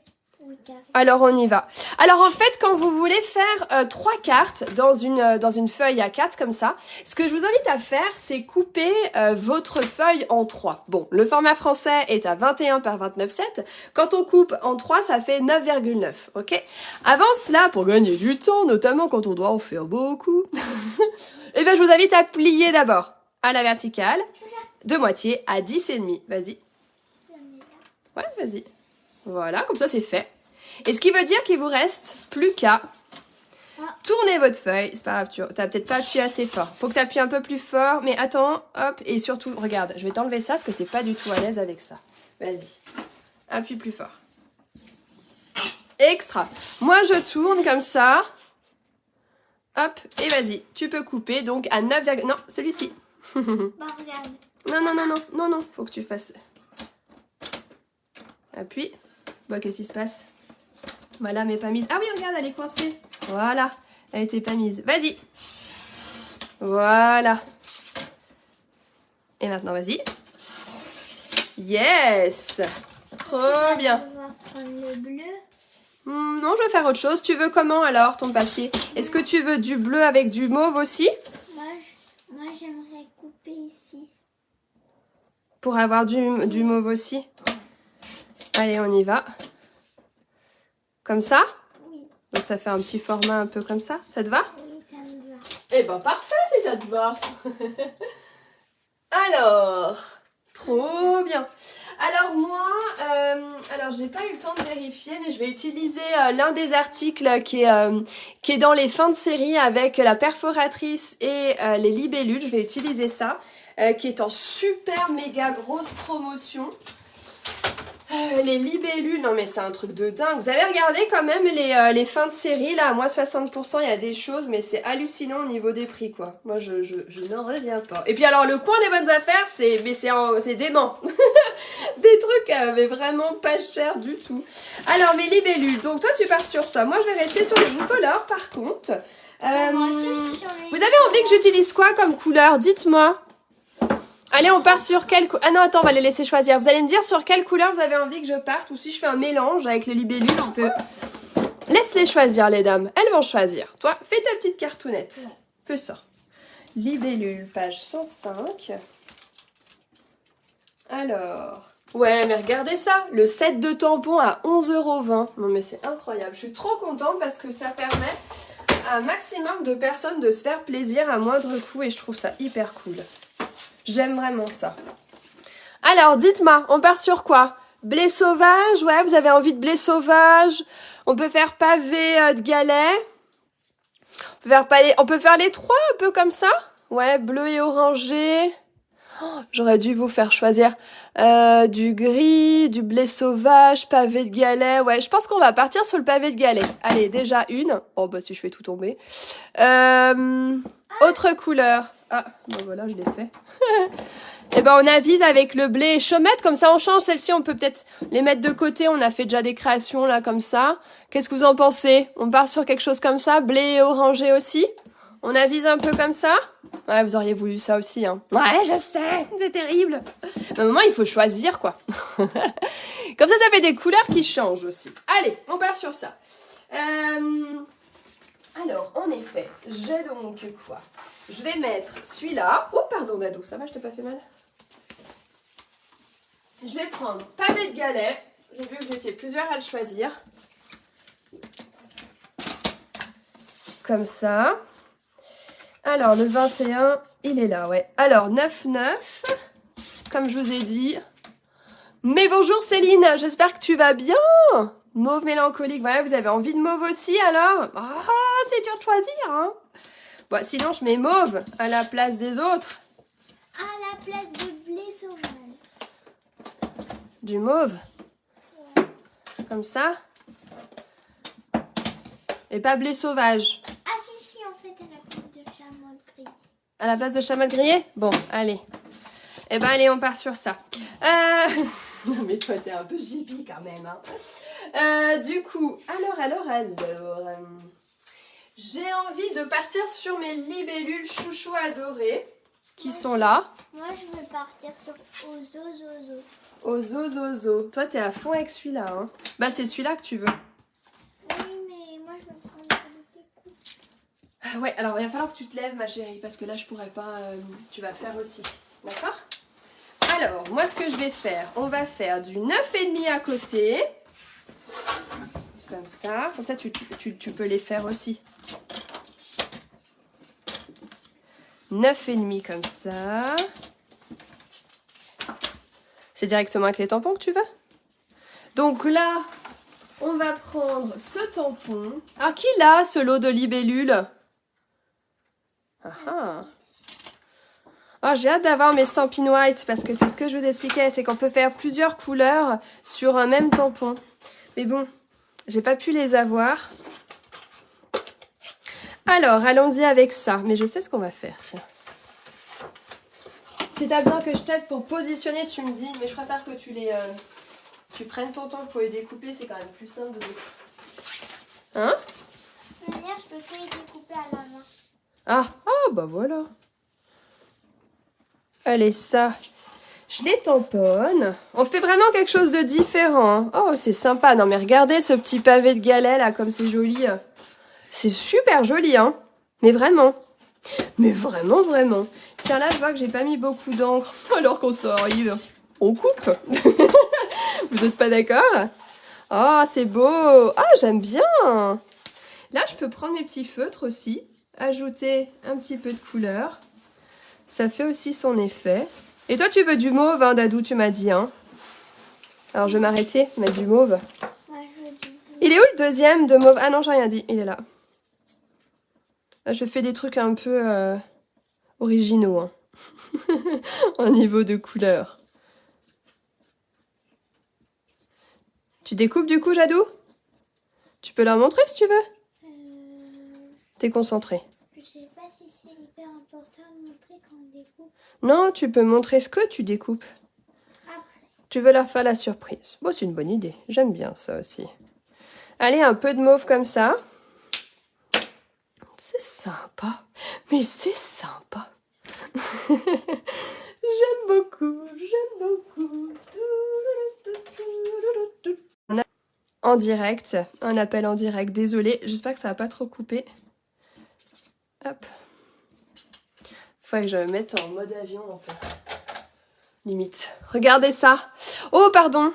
[SPEAKER 2] Oui, carré.
[SPEAKER 1] Alors, on y va. Alors, en fait, quand vous voulez faire 3 cartes dans une feuille à 4 comme ça, ce que je vous invite à faire, c'est couper votre feuille en 3. Bon, le format français est à 21 par 29,7. Quand on coupe en 3, ça fait 9,9, ok? Avant cela, pour gagner du temps, notamment quand on doit en faire beaucoup, eh bien, je vous invite à plier d'abord à la verticale, de moitié à 10,5. Vas-y. Ouais, vas-y. Voilà, comme ça, c'est fait. Et ce qui veut dire qu'il vous reste plus qu'à tourner votre feuille. C'est pas grave, t'as peut-être pas appuyé assez fort. Faut que tu appuies un peu plus fort. Mais attends, hop. Et surtout, regarde, je vais t'enlever ça parce que t'es pas du tout à l'aise avec ça. Vas-y. Appuie plus fort. Extra. Moi, je tourne comme ça. Hop. Et vas-y. Tu peux couper donc à 9, non, celui-ci.
[SPEAKER 2] Bah, regarde.
[SPEAKER 1] Non. Faut que tu fasses... Appuie. Bon, qu'est-ce qui se passe? Voilà, mais pas mise. Ah oui, regarde, elle est coincée. Voilà, elle était pas mise. Vas-y. Voilà. Et maintenant, vas-y. Yes. Trop bien.
[SPEAKER 2] On va prendre le bleu.
[SPEAKER 1] Non, je vais faire autre chose. Tu veux comment alors, ton papier? Est-ce que tu veux du bleu avec du mauve aussi?
[SPEAKER 2] Moi j'aimerais couper ici.
[SPEAKER 1] Pour avoir du mauve aussi? Allez, on y va. Comme ça?
[SPEAKER 2] Oui.
[SPEAKER 1] Donc ça fait un petit format un peu comme ça. Ça te va?
[SPEAKER 2] Oui, ça me va.
[SPEAKER 1] Eh ben parfait si ça te va. Alors, trop bien. Alors moi, j'ai pas eu le temps de vérifier, mais je vais utiliser l'un des articles qui est dans les fins de série avec la perforatrice et les libellules. Je vais utiliser ça, qui est en super méga grosse promotion. Les libellules, non mais c'est un truc de dingue. Vous avez regardé quand même les fins de série, là, à moins 60%, il y a des choses, mais c'est hallucinant au niveau des prix, quoi. Moi, je n'en reviens pas. Et puis alors, le coin des bonnes affaires, c'est dément. Des trucs mais vraiment pas chers du tout. Alors mes libellules, donc toi tu pars sur ça. Moi je vais rester sur les incolores par contre.
[SPEAKER 2] Moi aussi, je suis sur les
[SPEAKER 1] Vous avez envie que j'utilise quoi comme couleur? Dites-moi. Allez, on part sur quelle couleur? Ah non, attends, on va les laisser choisir. Vous allez me dire sur quelle couleur vous avez envie que je parte ou si je fais un mélange avec les libellules, on peut... Laisse-les choisir, les dames. Elles vont choisir. Toi, fais ta petite cartoonette.
[SPEAKER 2] Ouais.
[SPEAKER 1] Fais ça. Libellule, page 105. Alors... Ouais, mais regardez ça. Le set de tampons à 11,20 €. Non, mais c'est incroyable. Je suis trop contente parce que ça permet à un maximum de personnes de se faire plaisir à moindre coût et je trouve ça hyper cool. J'aime vraiment ça. Alors, dites-moi, on part sur quoi? Blé sauvage? Ouais, vous avez envie de blé sauvage? On peut faire pavé de galets. On peut faire les trois un peu comme ça? Ouais, bleu et orangé. Oh, j'aurais dû vous faire choisir du gris, du blé sauvage, pavé de galets. Ouais, je pense qu'on va partir sur le pavé de galets. Allez, déjà une. Oh, bah si je fais tout tomber. Autre couleur. Ah, bon voilà, je l'ai fait. Et ben on avise avec le blé chaumette, comme ça on change. Celle-ci, on peut peut-être les mettre de côté. On a fait déjà des créations là comme ça. Qu'est-ce que vous en pensez? On part sur quelque chose comme ça, blé orangé aussi. On avise un peu comme ça. Ouais, vous auriez voulu ça aussi, hein. Ouais, je sais, c'est terrible. À un moment, il faut choisir, quoi. Comme ça fait des couleurs qui changent aussi. Allez, on part sur ça. Alors, en effet, j'ai donc quoi? Je vais mettre celui-là. Oh, pardon, Dadou, ça va, je t'ai pas fait mal? Je vais prendre pavé de galets. J'ai vu que vous étiez plusieurs à le choisir. Comme ça. Alors, le 21, il est là, ouais. Alors, 9,9, comme je vous ai dit. Mais bonjour Céline, j'espère que tu vas bien. Mauve mélancolique, voilà, vous avez envie de mauve aussi alors? Ah, c'est dur de choisir, hein. Bon, sinon, je mets mauve à la place des autres.
[SPEAKER 2] À la place de blé sauvage.
[SPEAKER 1] Du mauve.
[SPEAKER 2] Ouais.
[SPEAKER 1] Comme ça. Et pas blé sauvage.
[SPEAKER 2] Ah si, en fait, à la place de chameau gris.
[SPEAKER 1] À la place de chameau grillé? Bon, allez. Eh ben, allez, on part sur ça. Non, mais toi, t'es un peu gippie quand même, hein. Du coup, alors. J'ai envie de partir sur mes libellules chouchou adorées qui sont là.
[SPEAKER 2] Moi, je veux partir sur Ozozozo.
[SPEAKER 1] Ozozozo. Toi, t'es à fond avec celui-là, hein. Bah, c'est celui-là que tu veux.
[SPEAKER 2] Oui, mais moi, je veux prendre celui qui coupe.
[SPEAKER 1] Ouais, alors il va falloir que tu te lèves, ma chérie, parce que là, je pourrais pas... tu vas faire aussi, d'accord? Alors, moi, ce que je vais faire, on va faire du 9,5 à côté. Comme ça, tu peux les faire aussi. 9,5 comme ça. C'est directement avec les tampons que tu veux? Donc là, on va prendre ce tampon. Ah, qui l'a, ce lot de libellules? Ah ah. Oh, j'ai hâte d'avoir mes Stampin' White parce que c'est ce que je vous expliquais, c'est qu'on peut faire plusieurs couleurs sur un même tampon. Mais bon, j'ai pas pu les avoir. Alors, allons-y avec ça. Mais je sais ce qu'on va faire, tiens. Si t'as besoin que je t'aide pour positionner, tu me dis. Mais je préfère que tu prennes ton temps pour les découper, c'est quand même plus simple de découper. Hein?
[SPEAKER 2] De toute manière, je peux pas les découper à la main.
[SPEAKER 1] Ah, bah voilà. Allez, ça, je les tamponne. On fait vraiment quelque chose de différent. Oh, c'est sympa. Non, mais regardez ce petit pavé de galets, là, comme c'est joli. C'est super joli, hein. Mais vraiment. Mais vraiment, vraiment. Tiens, là, je vois que j'ai pas mis beaucoup d'encre. Alors qu'on s'arrive, on coupe. Vous êtes pas d'accord? Oh, c'est beau. Ah, j'aime bien. Là, je peux prendre mes petits feutres aussi. Ajouter un petit peu de couleur. Ça fait aussi son effet. Et toi, tu veux du mauve, hein, Dadou, tu m'as dit, hein. Alors, je vais m'arrêter, mettre du mauve.
[SPEAKER 2] Ouais, je veux du bleu.
[SPEAKER 1] Il est où le deuxième de mauve? Ah non, j'ai rien dit, il est là. Là, je fais des trucs un peu originaux, hein. Au niveau de couleur. Tu découpes du coup, Jadou? Tu peux leur montrer si tu veux? T'es concentré.
[SPEAKER 2] Je sais pas si c'est hyper important de montrer quand on découpe.
[SPEAKER 1] Non, tu peux montrer ce que tu découpes.
[SPEAKER 2] Après.
[SPEAKER 1] Tu veux leur faire la surprise. Bon, c'est une bonne idée. J'aime bien ça aussi. Allez, un peu de mauve comme ça. C'est sympa. Mais c'est sympa. J'aime beaucoup. J'aime beaucoup. En direct. Un appel en direct. Désolée. J'espère que ça va pas trop couper. Hop. Faut que je me mette en mode avion en fait. Limite. Regardez ça. Oh, pardon.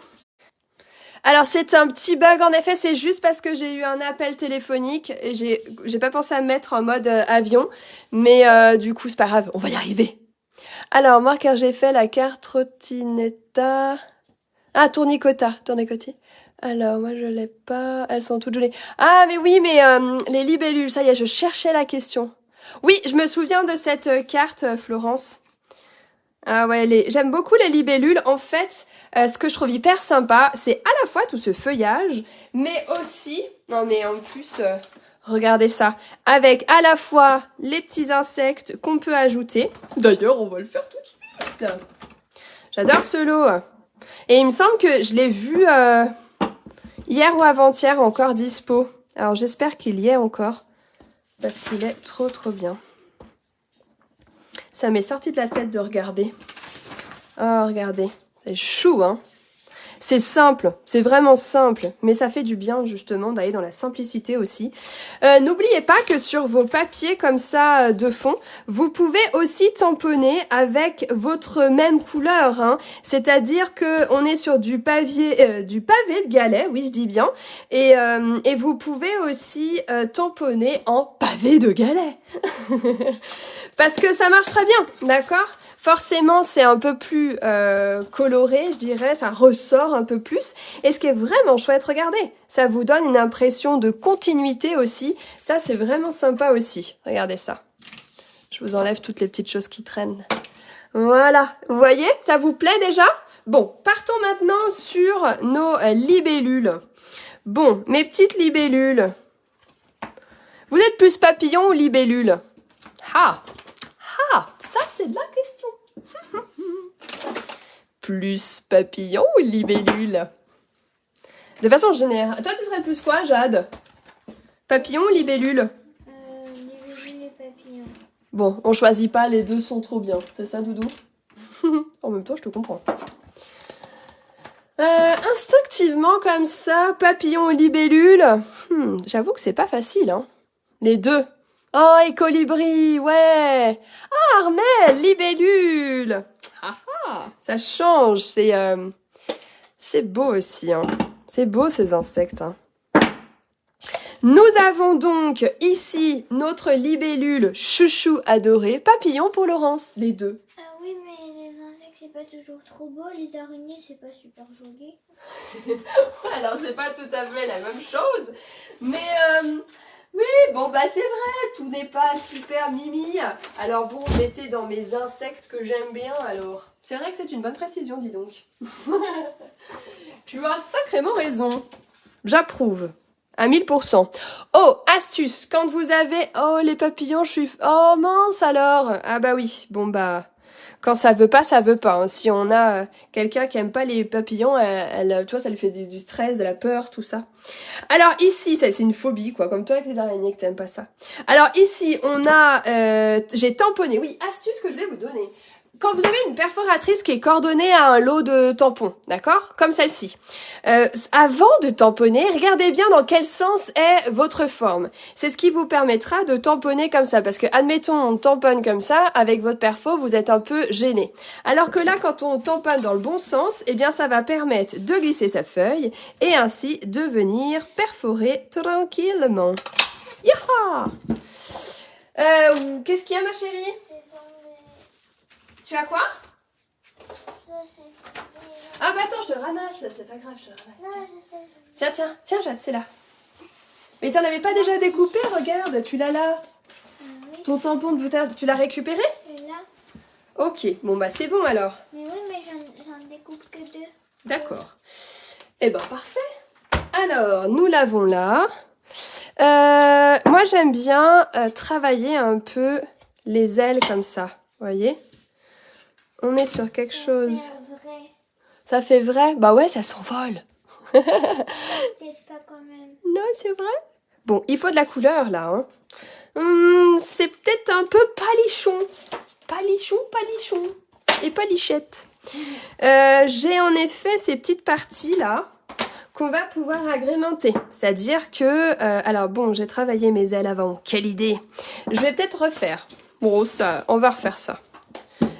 [SPEAKER 1] Alors, c'est un petit bug. En effet, c'est juste parce que j'ai eu un appel téléphonique et j'ai pas pensé à me mettre en mode avion. Mais du coup, c'est pas grave. On va y arriver. Alors, moi, car j'ai fait la carte trottinetta. Ah, tournicotti. Alors, moi, je l'ai pas. Elles sont toutes jolies. Ah, mais oui, mais les libellules. Ça y est, je cherchais la question. Oui, je me souviens de cette carte, Florence. Ah ouais, j'aime beaucoup les libellules. En fait, ce que je trouve hyper sympa, c'est à la fois tout ce feuillage, mais aussi... Non mais en plus, regardez ça. Avec à la fois les petits insectes qu'on peut ajouter. D'ailleurs, on va le faire tout de suite. J'adore ce lot. Et il me semble que je l'ai vu hier ou avant-hier encore dispo. Alors j'espère qu'il y est encore. Parce qu'il est trop trop bien. Ça m'est sorti de la tête de regarder. Oh, regardez. C'est chou, hein. C'est simple. C'est vraiment simple. Mais ça fait du bien, justement, d'aller dans la simplicité aussi. N'oubliez pas que sur vos papiers comme ça de fond, vous pouvez aussi tamponner avec votre même couleur, hein. C'est-à-dire que on est sur du pavé de galets, oui, je dis bien. Et vous pouvez aussi tamponner en pavé de galets. Parce que ça marche très bien, d'accord ? Forcément, c'est un peu plus coloré, je dirais, ça ressort un peu plus. Et ce qui est vraiment chouette, regardez, ça vous donne une impression de continuité aussi. Ça, c'est vraiment sympa aussi. Regardez ça. Je vous enlève toutes les petites choses qui traînent. Voilà, vous voyez, ça vous plaît déjà ? Bon, partons maintenant sur nos libellules. Bon, mes petites libellules. Vous êtes plus papillon ou libellule ? Ah, ça c'est de la question. Plus papillon ou libellule? De façon générale. Toi, tu serais plus quoi, Jade? Papillon ou libellule?
[SPEAKER 2] Libellule et papillon.
[SPEAKER 1] Bon, on choisit pas, les deux sont trop bien. C'est ça, Doudou? En même temps, je te comprends. Instinctivement, comme ça, papillon ou libellule? J'avoue que c'est pas facile, hein. Les deux. Oh, et colibri, ouais. Ah, Armelle, libellule. Ça change, c'est beau aussi, hein. C'est beau ces insectes, hein. Nous avons donc ici notre libellule chouchou adorée, papillon pour Laurence, les deux.
[SPEAKER 2] Ah oui, mais les insectes c'est pas toujours trop beau, les araignées c'est pas super joli.
[SPEAKER 1] Alors c'est pas tout à fait la même chose, mais oui, bon bah c'est vrai, tout n'est pas super mimi. Alors bon, j'étais dans mes insectes que j'aime bien alors. C'est vrai que c'est une bonne précision, dis donc. Tu as sacrément raison. J'approuve. À 1000%. Oh, astuce, quand vous avez... Oh, les papillons, je suis... Oh, mince alors. Ah bah oui, bon bah... Quand ça veut pas, ça veut pas, hein. Si on a quelqu'un qui aime pas les papillons, tu vois, ça lui fait du stress, de la peur, tout ça. Alors ici, c'est une phobie, quoi, comme toi avec les araignées que t'aimes pas ça. Alors ici, on a... j'ai tamponné, oui, astuce que je vais vous donner. Quand vous avez une perforatrice qui est coordonnée à un lot de tampons, d'accord ? Comme celle-ci. Avant de tamponner, regardez bien dans quel sens est votre forme. C'est ce qui vous permettra de tamponner comme ça. Parce que, admettons, on tamponne comme ça, avec votre perfo, vous êtes un peu gêné. Alors que là, quand on tamponne dans le bon sens, eh bien, ça va permettre de glisser sa feuille et ainsi de venir perforer tranquillement. Yaha ! Qu'est-ce qu'il y a, ma chérie ? Tu as quoi? Ah bah attends, je te le ramasse, c'est pas grave, je te le ramasse.
[SPEAKER 2] Non,
[SPEAKER 1] Tiens, Jade, c'est là. Mais t'en avais pas déjà découpé? Regarde, tu l'as là.
[SPEAKER 2] oui.
[SPEAKER 1] Ton tampon de bouteille, tu l'as récupéré?
[SPEAKER 2] Et là.
[SPEAKER 1] Ok, bon bah c'est bon alors.
[SPEAKER 2] Mais oui, mais j'en découpe que 2.
[SPEAKER 1] D'accord. Eh ben parfait. Alors, nous l'avons là. Moi j'aime bien travailler un peu les ailes comme ça, vous voyez? On est sur quelque chose... Ça fait vrai? Bah ouais, ça s'envole.
[SPEAKER 2] Peut-être pas quand même.
[SPEAKER 1] Non, c'est vrai? Bon, il faut de la couleur, là. Hein. C'est peut-être un peu palichon. Palichon. Et palichette. J'ai en effet ces petites parties-là qu'on va pouvoir agrémenter. C'est-à-dire que... alors bon, j'ai travaillé mes ailes avant. Quelle idée! Je vais peut-être refaire. Bon, ça, on va refaire ça.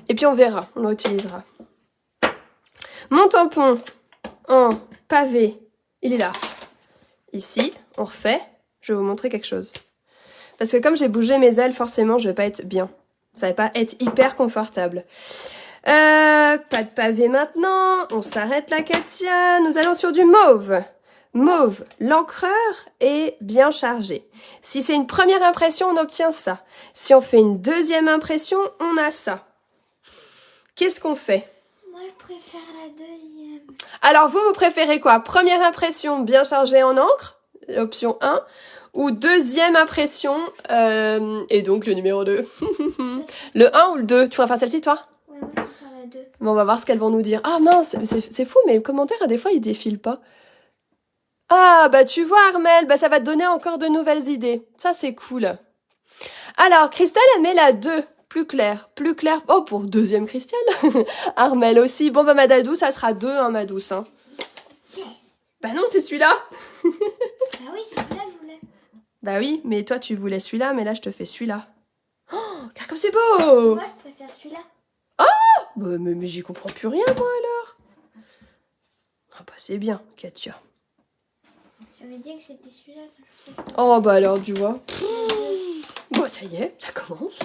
[SPEAKER 1] Et puis on verra, on le réutilisera. Mon tampon en pavé, il est là. Ici, on refait. Je vais vous montrer quelque chose. Parce que comme j'ai bougé mes ailes, forcément, je vais pas être bien. Ça va pas être hyper confortable. Pas de pavé maintenant. On s'arrête là, Katia. Nous allons sur du mauve. Mauve, l'encreur est bien chargé. Si c'est une première impression, on obtient ça. Si on fait une deuxième impression, on a ça. Qu'est-ce qu'on fait?
[SPEAKER 2] Moi, je préfère la deuxième.
[SPEAKER 1] Alors, vous préférez quoi? Première impression bien chargée en encre, l'option 1, ou deuxième impression, et donc le numéro 2. Le 1 ou le 2? Tu préfères celle-ci, toi?
[SPEAKER 2] Ouais, moi, je préfère la 2.
[SPEAKER 1] Bon, on va voir ce qu'elles vont nous dire. Ah mince, c'est fou, mes commentaires, des fois, ils défilent pas. Ah, bah tu vois, Armel, bah ça va te donner encore de nouvelles idées. Ça, c'est cool. Alors, Christelle, elle met la 2. Plus clair, plus clair. Oh, pour deuxième Christelle. Armel aussi. Bon, bah, Madadou, ça sera 2, hein, ma douce. Hein.
[SPEAKER 2] Yes.
[SPEAKER 1] Bah non, c'est celui-là.
[SPEAKER 2] Bah oui, c'est celui-là que je voulais.
[SPEAKER 1] Bah oui, mais toi, tu voulais celui-là, mais là, je te fais celui-là. Oh, regarde comme c'est beau.
[SPEAKER 2] Moi, je préfère celui-là.
[SPEAKER 1] Bah, mais j'y comprends plus rien, moi, alors. Ah bah, c'est bien, Katia.
[SPEAKER 2] J'avais dit que c'était celui-là que je préfère.
[SPEAKER 1] Oh, bah alors, tu vois. Bon, ça y est, ça commence.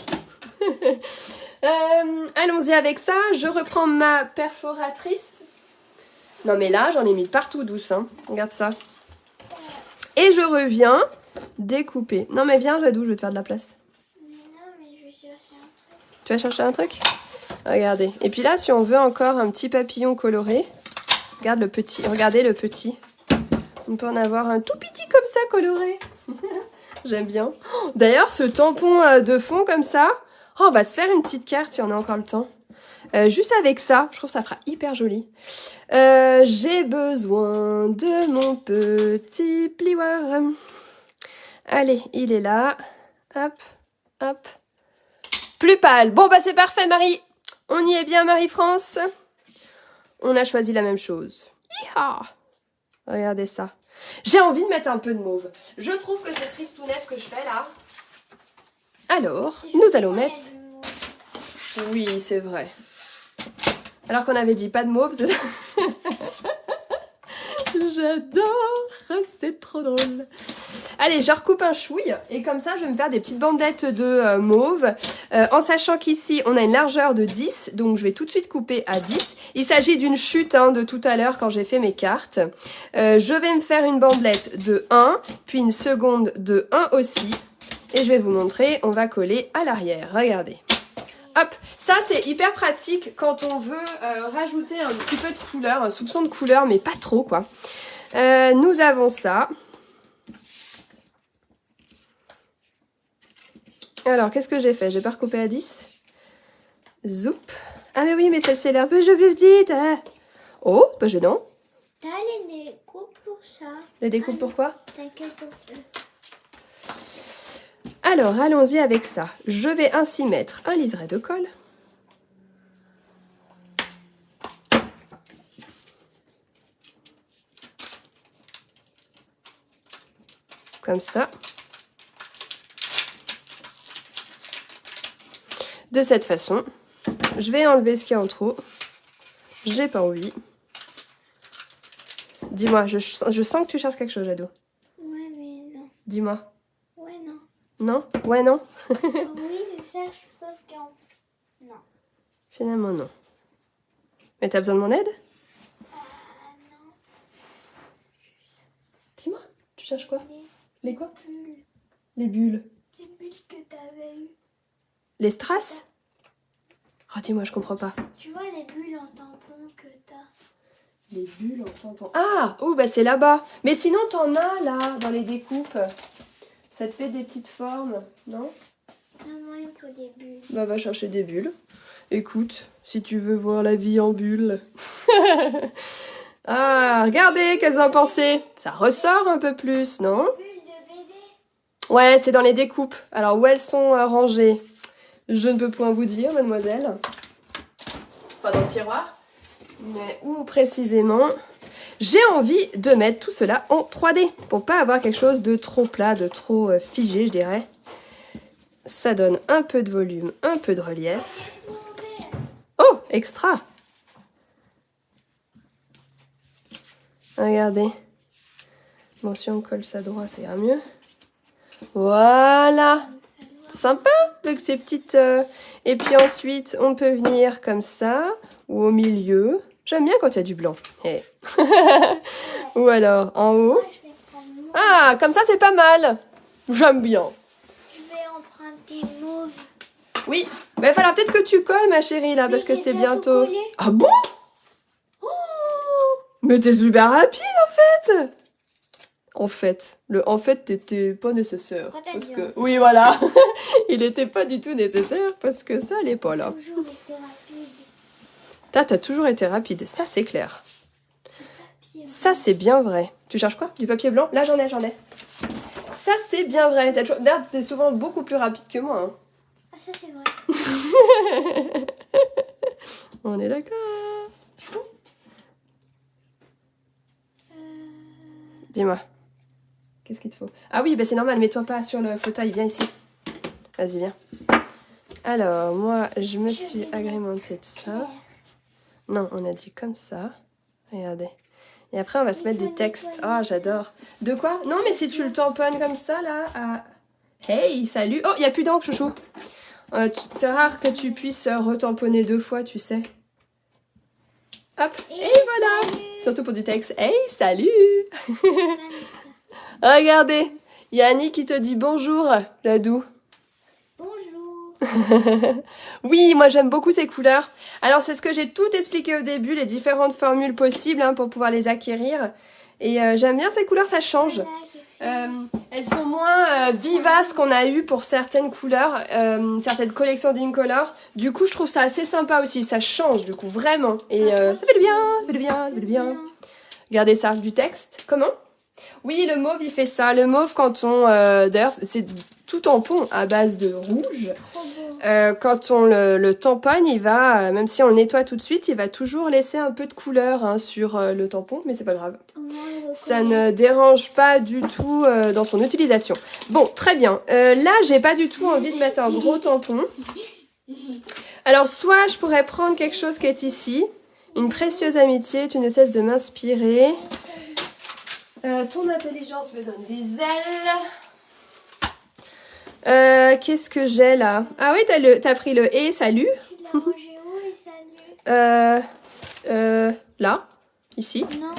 [SPEAKER 1] Allons-y avec ça. Je reprends ma perforatrice. Non, mais là, j'en ai mis partout douce. Hein. Regarde ça. Et je reviens découper. Non, mais viens, Jadou, je vais te faire de la place.
[SPEAKER 2] Mais non, mais je vais chercher un truc.
[SPEAKER 1] Tu vas chercher un truc? Regardez. Et puis là, si on veut encore un petit papillon coloré, regarde le petit. Regardez le petit. On peut en avoir un tout petit comme ça coloré. J'aime bien. Oh, d'ailleurs, ce tampon de fond comme ça, oh, on va se faire une petite carte si on a encore le temps. Juste avec ça, je trouve que ça fera hyper joli. J'ai besoin de mon petit plioir. Allez, il est là. Hop, hop. Plus pâle. Bon, bah c'est parfait, Marie. On y est bien, Marie-France. On a choisi la même chose. Hi-ha! Regardez ça. J'ai envie de mettre un peu de mauve. Je trouve que c'est tristounet ce que je fais là. Alors, nous allons mettre... Oui, c'est vrai. Alors qu'on avait dit pas de mauve, c'est ça? J'adore, c'est trop drôle. Allez, je recoupe un chouille et comme ça, je vais me faire des petites bandelettes de mauve. En sachant qu'ici, on a une largeur de 10, donc je vais tout de suite couper à 10. Il s'agit d'une chute hein, de tout à l'heure quand j'ai fait mes cartes. Je vais me faire une bandelette de 1, puis une seconde de 1 aussi. Et je vais vous montrer, on va coller à l'arrière. Regardez. Hop, ça c'est hyper pratique quand on veut rajouter un petit peu de couleur, un soupçon de couleur, mais pas trop quoi. Nous avons ça. Alors, qu'est-ce que j'ai fait? J'ai pas recoupé à 10. Zoup. Ah mais oui, mais celle-ci elle est un peu plus petite. Oh, pas gênant.
[SPEAKER 2] T'as les découpes pour ça.
[SPEAKER 1] Les découpes pourquoi?
[SPEAKER 2] T'inquiète pour eux.
[SPEAKER 1] Alors, allons-y avec ça. Je vais ainsi mettre un liseré de colle. Comme ça. De cette façon. Je vais enlever ce qu'il y a en trop. J'ai pas envie. Dis-moi, je sens que tu cherches quelque chose, Jadot.
[SPEAKER 2] Ouais, mais non.
[SPEAKER 1] Dis-moi.
[SPEAKER 2] Ouais, non.
[SPEAKER 1] Non? Ouais, non?
[SPEAKER 2] Oui, je cherche, sauf qu'en... Non.
[SPEAKER 1] Finalement, non. Mais t'as besoin de mon aide?
[SPEAKER 2] Non.
[SPEAKER 1] Dis-moi, tu cherches quoi? Les quoi?
[SPEAKER 2] Bulles.
[SPEAKER 1] Les bulles.
[SPEAKER 2] Les bulles que t'avais eues.
[SPEAKER 1] Les strass? Oh, dis-moi, je comprends pas.
[SPEAKER 2] Tu vois les bulles en tampon que t'as?
[SPEAKER 1] Les bulles en tampon. Ah! Oh, bah c'est là-bas. Mais sinon, t'en as là, dans les découpes. Ça te fait des petites formes, non?
[SPEAKER 2] Non, moi, il me faut des bulles.
[SPEAKER 1] Bah, va chercher des bulles. Écoute, si tu veux voir la vie en bulle. Ah, regardez, qu'elles en pensaient. Ça ressort un peu plus, non?
[SPEAKER 2] Bulle de BD.
[SPEAKER 1] Ouais, c'est dans les découpes. Alors, où elles sont rangées? Je ne peux point vous dire, mademoiselle. Pas dans le tiroir. Mais où précisément? J'ai envie de mettre tout cela en 3D pour pas avoir quelque chose de trop plat, de trop figé, je dirais. Ça donne un peu de volume, un peu de relief. Oh, extra! Regardez. Bon, si on colle ça droit, ça ira mieux. Voilà! Sympa, avec ces petites... Et puis ensuite, on peut venir comme ça, ou au milieu. J'aime bien quand il y a du blanc. Hey. Ou alors, en haut.
[SPEAKER 2] Moi, je vais prendre mauve.
[SPEAKER 1] Ah, comme ça, c'est pas mal. J'aime bien.
[SPEAKER 2] Je vais emprunter mauve.
[SPEAKER 1] Oui, mais il falloir peut-être que tu colles, ma chérie, là, parce que c'est bientôt...
[SPEAKER 2] Collé.
[SPEAKER 1] Ah bon? Oh, mais t'es super rapide, en fait. Le en fait n'était pas nécessaire.
[SPEAKER 2] Quand t'as
[SPEAKER 1] Parce
[SPEAKER 2] dit
[SPEAKER 1] que...
[SPEAKER 2] en fait.
[SPEAKER 1] Oui, voilà. Il n'était pas du tout nécessaire, parce que ça, elle est pas là.
[SPEAKER 2] Toujours été rapide.
[SPEAKER 1] T'as toujours été rapide, ça, c'est clair.
[SPEAKER 2] Papier
[SPEAKER 1] Ça, c'est bien vrai. Tu cherches quoi? Du papier blanc? Là, j'en ai. Ça, c'est bien vrai. Regarde, t'es souvent beaucoup plus rapide que moi. Hein.
[SPEAKER 2] Ah, ça c'est vrai.
[SPEAKER 1] On est d'accord. Dis-moi. Qu'est-ce qu'il te faut? Ah oui, bah c'est normal, mets-toi pas sur le fauteuil, viens ici. Vas-y, viens. Alors, moi, je me suis agrémentée de ça. Non, on a dit comme ça. Regardez. Et après, on va se mettre du texte. Ah, j'adore. De quoi? Non, mais si tu le tamponnes comme ça, là... à- Hey, salut. Oh, il n'y a plus d'encre, chouchou. C'est rare que tu puisses retamponner 2 fois, tu sais. Hop, et voilà.
[SPEAKER 2] Salut.
[SPEAKER 1] Surtout pour du texte. Hey, salut. Regardez, il y a Annie qui te dit bonjour, Ladou.
[SPEAKER 2] Bonjour.
[SPEAKER 1] Oui, moi j'aime beaucoup ces couleurs. Alors c'est ce que j'ai tout expliqué au début, les différentes formules possibles hein, pour pouvoir les acquérir. Et j'aime bien ces couleurs, ça change.
[SPEAKER 2] Voilà, j'ai fait.
[SPEAKER 1] Elles sont moins vivaces qu'on a eu pour certaines couleurs, certaines collections d'Incolor. Du coup, je trouve ça assez sympa aussi. Ça change, du coup, vraiment. Et ça fait du bien, ça fait du bien, ça fait du bien. Regardez ça, du texte. Comment? Oui, le mauve, il fait ça. Le mauve, quand on... D'ailleurs, c'est tout tampon à base de rouge.
[SPEAKER 2] Trop beau.
[SPEAKER 1] Quand on le tamponne, il va, même si on le nettoie tout de suite, il va toujours laisser un peu de couleur hein, sur le tampon, mais c'est pas grave. Ça ne dérange pas du tout dans son utilisation. Bon, très bien. Là, j'ai pas du tout envie de mettre un gros tampon. Alors, soit je pourrais prendre quelque chose qui est ici. Une précieuse amitié, tu ne cesses de m'inspirer. Ton intelligence me donne des ailes. Qu'est-ce que j'ai là? Ah oui, t'as pris le « et », salut.
[SPEAKER 2] Tu l'as rangé où et salut?
[SPEAKER 1] Là, ici.
[SPEAKER 2] Non,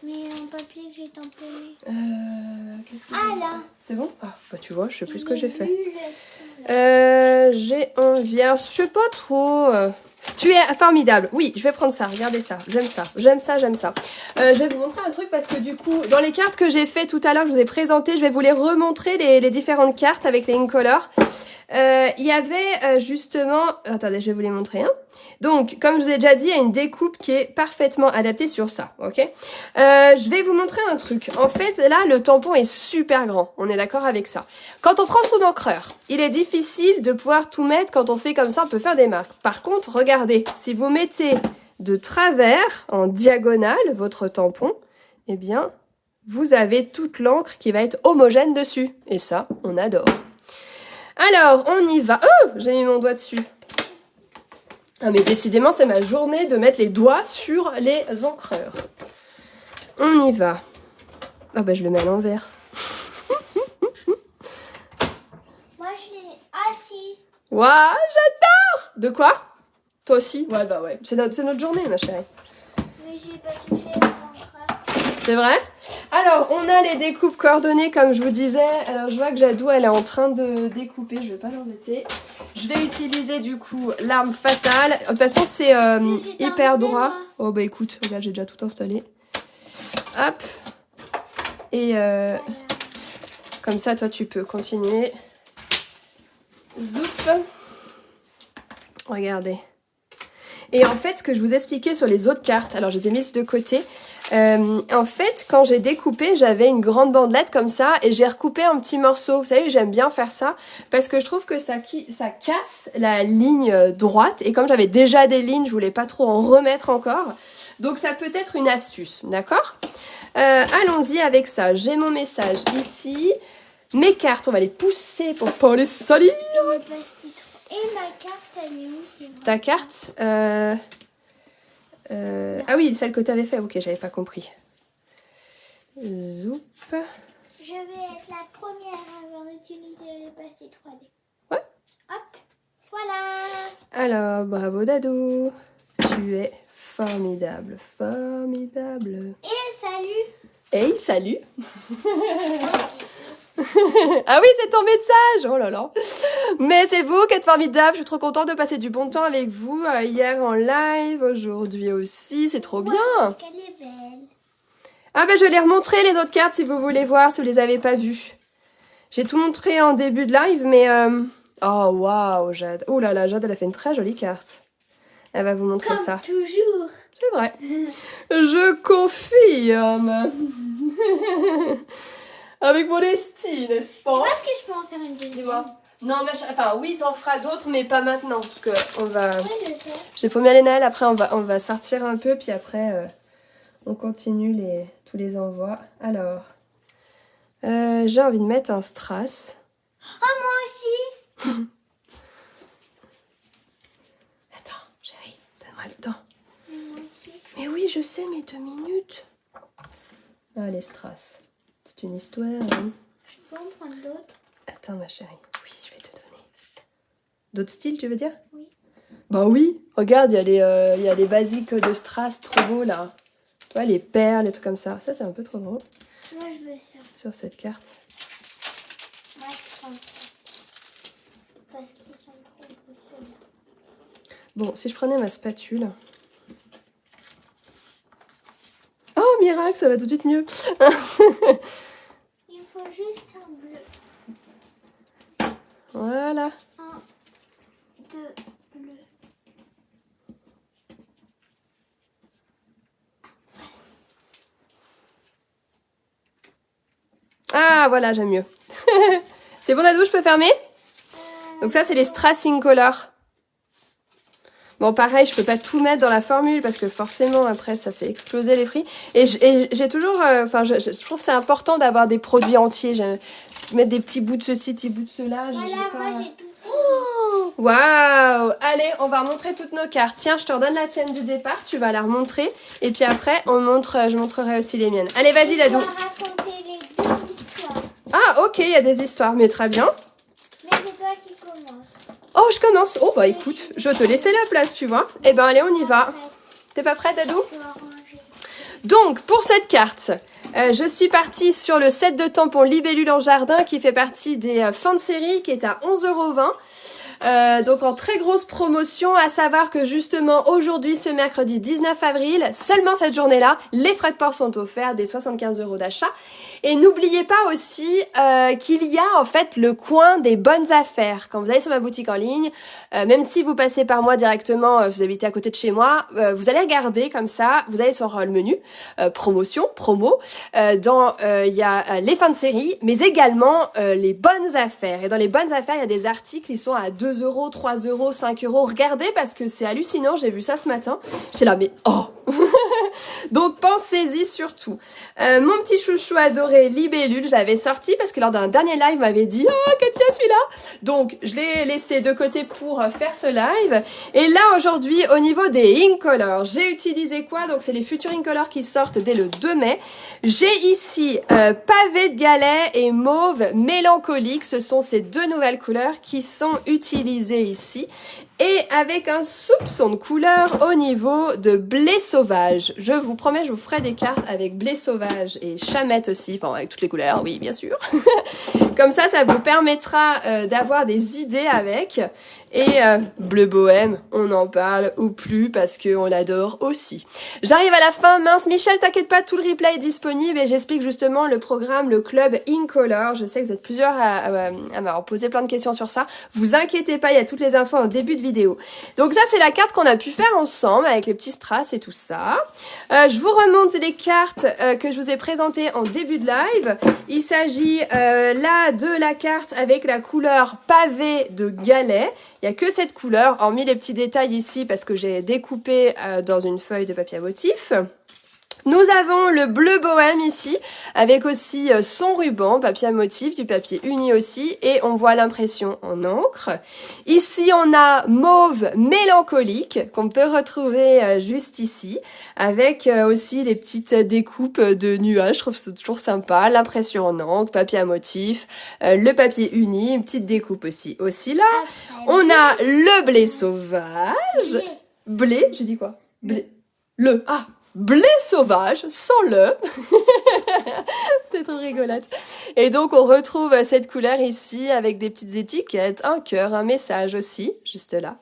[SPEAKER 2] mais un papier que j'ai tamponné.
[SPEAKER 1] Qu'est-ce que
[SPEAKER 2] Ah
[SPEAKER 1] j'ai
[SPEAKER 2] là.
[SPEAKER 1] fait? C'est bon? Ah, bah tu vois, je sais plus ce que
[SPEAKER 2] Une
[SPEAKER 1] j'ai fait.
[SPEAKER 2] bulle.
[SPEAKER 1] J'ai envie... Alors, je sais pas trop... Tu es formidable. Oui, je vais prendre ça. Regardez ça. J'aime ça. J'aime ça, j'aime ça. Je vais vous montrer un truc parce que du coup, dans les cartes que j'ai fait tout à l'heure, je vous ai présenté, je vais vous les remontrer, les différentes cartes avec les Incolor. Il y avait justement... Attendez, je vais vous les montrer. Hein. Donc, comme je vous ai déjà dit, il y a une découpe qui est parfaitement adaptée sur ça. Ok. Je vais vous montrer un truc. En fait, là, le tampon est super grand. On est d'accord avec ça. Quand on prend son encreur, il est difficile de pouvoir tout mettre. Quand on fait comme ça, on peut faire des marques. Par contre, regardez, si vous mettez de travers, en diagonale, votre tampon, eh bien, vous avez toute l'encre qui va être homogène dessus. Et ça, on adore. Alors, on y va. Oh, j'ai mis mon doigt dessus. Ah, mais décidément, c'est ma journée de mettre les doigts sur les encreurs. On y va. Ah bah, je le mets à l'envers.
[SPEAKER 2] Moi, je l'ai assis.
[SPEAKER 1] Waouh, j'adore! De quoi? Toi aussi? Ouais, bah ouais. C'est notre journée, ma chérie.
[SPEAKER 2] Mais j'ai pas touché les encres.
[SPEAKER 1] C'est vrai? Alors, on a les découpes coordonnées, comme je vous disais. Alors, je vois que Jadou, elle est en train de découper. Je vais pas l'embêter. Je vais utiliser, du coup, l'arme fatale. De toute façon, c'est hyper droit. Oh, bah écoute, regarde, j'ai déjà tout installé. Hop. Et comme ça, toi, tu peux continuer. Zoup. Regardez. Et en fait, ce que je vous expliquais sur les autres cartes, alors je les ai mises de côté. En fait, quand j'ai découpé, j'avais une grande bandelette comme ça et j'ai recoupé en petits morceaux. Vous savez, j'aime bien faire ça parce que je trouve que ça casse la ligne droite. Et comme j'avais déjà des lignes, je voulais pas trop en remettre encore. Donc ça peut être une astuce, d'accord? Allons-y avec ça. J'ai mon message ici. Mes cartes, on va les pousser pour pas les salir.
[SPEAKER 2] Et ma carte, elle est où? C'est vrai.
[SPEAKER 1] Ta carte ah oui, celle que tu avais fait. Ok, j'avais pas compris. Zoup.
[SPEAKER 2] Je vais être la première à avoir utilisé le pastis 3D.
[SPEAKER 1] Ouais.
[SPEAKER 2] Hop, voilà.
[SPEAKER 1] Alors, bravo Dado. Tu es formidable, formidable.
[SPEAKER 2] Et salut.
[SPEAKER 1] Hey, salut. Ah oui, c'est ton message. Oh là là. Mais c'est vous qui êtes formidable. Je suis trop contente de passer du bon temps avec vous. Hier en live, aujourd'hui aussi. C'est trop bien.
[SPEAKER 2] Parce qu'elle est belle.
[SPEAKER 1] Ah ben je vais les remontrer les autres cartes si vous voulez voir, si vous les avez pas vues. J'ai tout montré en début de live, mais... Oh waouh, Jade. Oh là là, Jade, elle a fait une très jolie carte. Elle va vous montrer
[SPEAKER 2] Comme
[SPEAKER 1] ça.
[SPEAKER 2] toujours.
[SPEAKER 1] C'est vrai. Je confirme. Avec mon esti, n'est-ce pas?
[SPEAKER 2] Tu penses que je peux en faire une deuxième?
[SPEAKER 1] Dis-moi. Non, mais enfin oui, t'en feras d'autres, mais pas maintenant, parce que on va.
[SPEAKER 2] Oui, je sais.
[SPEAKER 1] J'ai promis à Lénaël, après on va sortir un peu, puis après on continue tous les envois. Alors, j'ai envie de mettre un strass.
[SPEAKER 2] Oh, moi aussi.
[SPEAKER 1] Attends, chérie, donne-moi le temps.
[SPEAKER 2] Moi aussi.
[SPEAKER 1] Mais oui, je sais, mais 2 minutes. Allez, strass. C'est une histoire. Hein.
[SPEAKER 2] Je peux en prendre d'autres?
[SPEAKER 1] Attends, ma chérie. Oui, je vais te donner. D'autres styles, tu veux dire?
[SPEAKER 2] Oui.
[SPEAKER 1] Bah oui. Regarde, il y a les basiques de strass trop beaux, là. Tu vois, les perles, les trucs comme ça. Ça, c'est un peu trop gros.
[SPEAKER 2] Moi, je veux ça.
[SPEAKER 1] Sur cette carte.
[SPEAKER 2] Moi, je prends ça. Parce qu'ils sont trop beaux, ceux-là.
[SPEAKER 1] Bon, si je prenais ma spatule... Oh, miracle, ça va tout de suite mieux.
[SPEAKER 2] Il faut juste un bleu.
[SPEAKER 1] Voilà.
[SPEAKER 2] 1, 2 bleus.
[SPEAKER 1] Ah, voilà, j'aime mieux. C'est bon, Dado, je peux fermer? Donc ça, c'est les Strassing Color. Bon, pareil, je peux pas tout mettre dans la formule parce que forcément, après, ça fait exploser les prix. Et j'ai toujours... Enfin, je trouve que c'est important d'avoir des produits entiers. J'aime mettre des petits bouts de ceci, petits bouts de cela.
[SPEAKER 2] Voilà, moi, j'ai tout fait.
[SPEAKER 1] Waouh! Allez, on va remontrer toutes nos cartes. Tiens, je te redonne la tienne du départ. Tu vas la remontrer. Et puis après, je montrerai aussi les miennes. Allez, vas-y, Dadou.
[SPEAKER 2] On va raconter les 2 histoires.
[SPEAKER 1] Ah, ok, il y a des histoires. Mais très bien.
[SPEAKER 2] Mais c'est toi qui commence.
[SPEAKER 1] Oh, je commence. Oh, bah écoute, je vais te laisser la place, tu vois. Eh ben, allez, on y va. T'es pas prête, Dadou?
[SPEAKER 2] Je dois ranger.
[SPEAKER 1] Donc, pour cette carte, je suis partie sur le set de tampons Libellule en jardin qui fait partie des fins de série qui est à 11,20 €. Donc en très grosse promotion, à savoir que justement aujourd'hui, ce mercredi 19 avril, seulement cette journée-là, les frais de port sont offerts des 75 € d'achat. Et n'oubliez pas aussi qu'il y a en fait le coin des bonnes affaires. Quand vous allez sur ma boutique en ligne, même si vous passez par moi directement, vous habitez à côté de chez moi, vous allez regarder comme ça, vous allez sur le menu promotion, promo, il y a les fins de série, mais également les bonnes affaires. Et dans les bonnes affaires, il y a des articles, ils sont à 2 €, 3 €, 5 €. Regardez parce que c'est hallucinant, j'ai vu ça ce matin. J'étais là, mais oh. Donc pensez-y surtout. Mon petit chouchou adoré, Libellule, je l'avais sorti parce que lors d'un dernier live, il m'avait dit « Oh, Katia, celui-là !» Donc, je l'ai laissé de côté pour faire ce live. Et là, aujourd'hui, au niveau des ink colors, j'ai utilisé quoi? Donc, c'est les futurs ink colors qui sortent dès le 2 mai. J'ai ici pavé de galets et mauve mélancolique. Ce sont ces 2 nouvelles couleurs qui sont utilisées ici. Et avec un soupçon de couleur au niveau de blé sauvage. Je vous promets, je vous ferai des cartes avec blé sauvage et chamette aussi, enfin avec toutes les couleurs, oui bien sûr. Comme ça vous permettra d'avoir des idées avec. Et bleu bohème, on en parle ou plus parce qu'on l'adore aussi. J'arrive à la fin, mince Michel, t'inquiète pas, tout le replay est disponible et j'explique justement le programme, le club In Color. Je sais que vous êtes plusieurs à m'avoir posé plein de questions sur ça. Vous inquiétez pas, il y a toutes les infos en début de vidéo. Donc ça, c'est la carte qu'on a pu faire ensemble avec les petits strass et tout ça. Je vous remonte les cartes que je vous ai présentées en début de live. Il s'agit là de la carte avec la couleur pavé de Galets. Il n'y a que cette couleur, hormis les petits détails ici parce que j'ai découpé dans une feuille de papier à motif. Nous avons le bleu bohème ici, avec aussi son ruban, papier à motif, du papier uni aussi, et on voit l'impression en encre. Ici, on a mauve mélancolique, qu'on peut retrouver juste ici, avec aussi les petites découpes de nuages, je trouve ça toujours sympa, l'impression en encre, papier à motif, le papier uni, une petite découpe aussi. Aussi là, on a le blé sauvage. Blé, j'ai dit quoi? Blé. Blé sauvage, sans le. C'est trop rigolote. Et donc, on retrouve cette couleur ici avec des petites étiquettes, un cœur, un message aussi, juste là.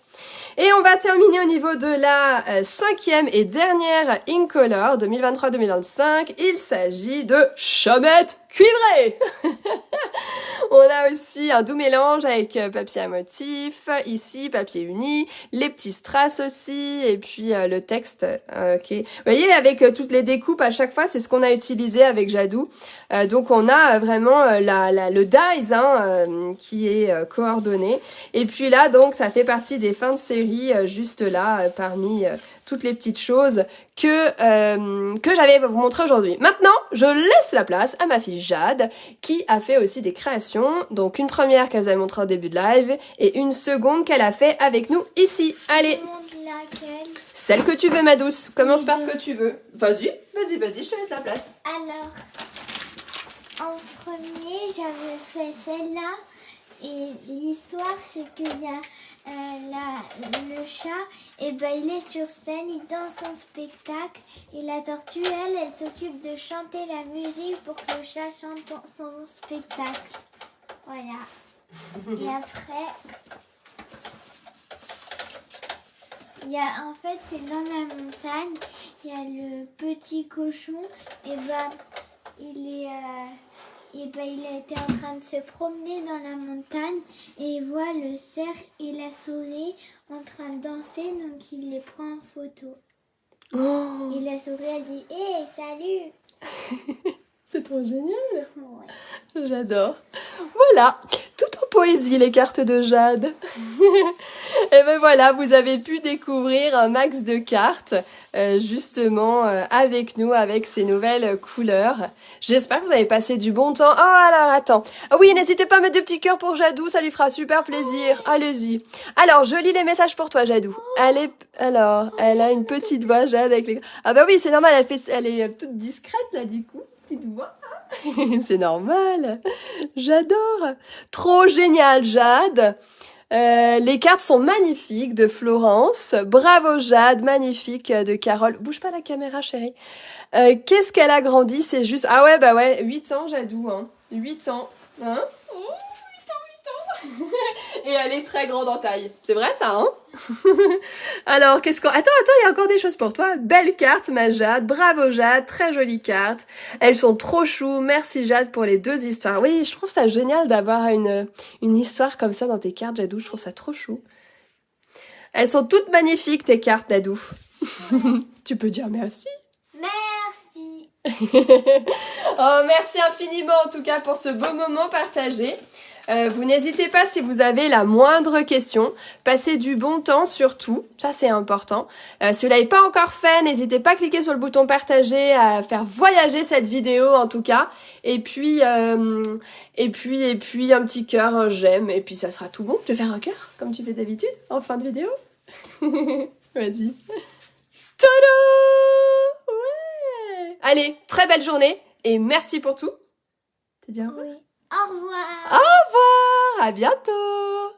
[SPEAKER 1] Et on va terminer au niveau de la 5e et dernière Incolor 2023-2025. Il s'agit de Chaumette cuivrée. On a aussi un doux mélange avec papier à motif, ici papier uni, les petits strass aussi, et puis le texte qui est... Vous voyez, avec toutes les découpes à chaque fois, c'est ce qu'on a utilisé avec Jadou. Donc on a vraiment le dies qui est coordonné. Et puis là, donc, ça fait partie des fins de série juste là, parmi toutes les petites choses que j'avais à vous montrer aujourd'hui. Maintenant, je laisse la place à ma fille Jade, qui a fait aussi des créations. Donc une première qu'elle vous a montrée au début de live, et une seconde qu'elle a fait avec nous ici. Allez, celle que tu veux, ma douce. Commence par ce que tu veux. Vas-y, je te laisse la place.
[SPEAKER 2] Alors, en premier, j'avais fait celle-là. Et l'histoire, c'est qu'il y a le chat, et ben il est sur scène, il danse son spectacle. Et la tortue, elle s'occupe de chanter la musique pour que le chat chante son spectacle. Voilà. Et après, en fait, c'est dans la montagne. Il y a le petit cochon, et ben il était en train de se promener dans la montagne et il voit le cerf et la souris en train de danser, donc il les prend en photo. Oh. Et la souris a dit « Hé, salut !»
[SPEAKER 1] C'est trop génial.
[SPEAKER 2] Ouais.
[SPEAKER 1] J'adore. Voilà, tout en poésie les cartes de Jade. Et ben voilà, vous avez pu découvrir un max de cartes justement avec nous, avec ces nouvelles couleurs. J'espère que vous avez passé du bon temps. Oh alors attends. Ah oui, n'hésitez pas à mettre des petits cœurs pour Jadou, ça lui fera super plaisir. Allez-y. Alors, je lis les messages pour toi, Jadou. Elle a une petite voix, Jade, avec les... Ah bah oui, c'est normal, elle est toute discrète là du coup. C'est normal. J'adore. Trop génial, Jade. Les cartes sont magnifiques de Florence. Bravo, Jade. Magnifique de Carole. Bouge pas la caméra, chérie. Qu'est-ce qu'elle a grandi? C'est juste... Ah ouais, bah ouais. 8 ans, Jadou. 8 ans. Hein? Oh, 8 ans. Et elle est très grande en taille. C'est vrai, ça, hein? Alors, qu'est-ce qu'on... Attends, il y a encore des choses pour toi. Belle carte, ma Jade. Bravo, Jade. Très jolie carte. Elles sont trop chou. Merci, Jade, pour les 2 histoires. Oui, je trouve ça génial d'avoir une histoire comme ça dans tes cartes, Jadou. Je trouve ça trop chou. Elles sont toutes magnifiques, tes cartes, Jadou. Tu peux dire merci.
[SPEAKER 2] Merci.
[SPEAKER 1] Oh, merci infiniment, en tout cas, pour ce beau moment partagé. Vous n'hésitez pas si vous avez la moindre question. Passez du bon temps surtout, ça c'est important. Si vous l'avez pas encore fait, n'hésitez pas à cliquer sur le bouton partager, à faire voyager cette vidéo en tout cas. Et puis un petit cœur, un j'aime, et puis ça sera tout bon. Tu veux faire un cœur comme tu fais d'habitude en fin de vidéo? Vas-y. Tada! Ouais! Allez, très belle journée et merci pour tout. Tu dis au revoir?
[SPEAKER 2] Oui. Au revoir.
[SPEAKER 1] Au revoir, à bientôt.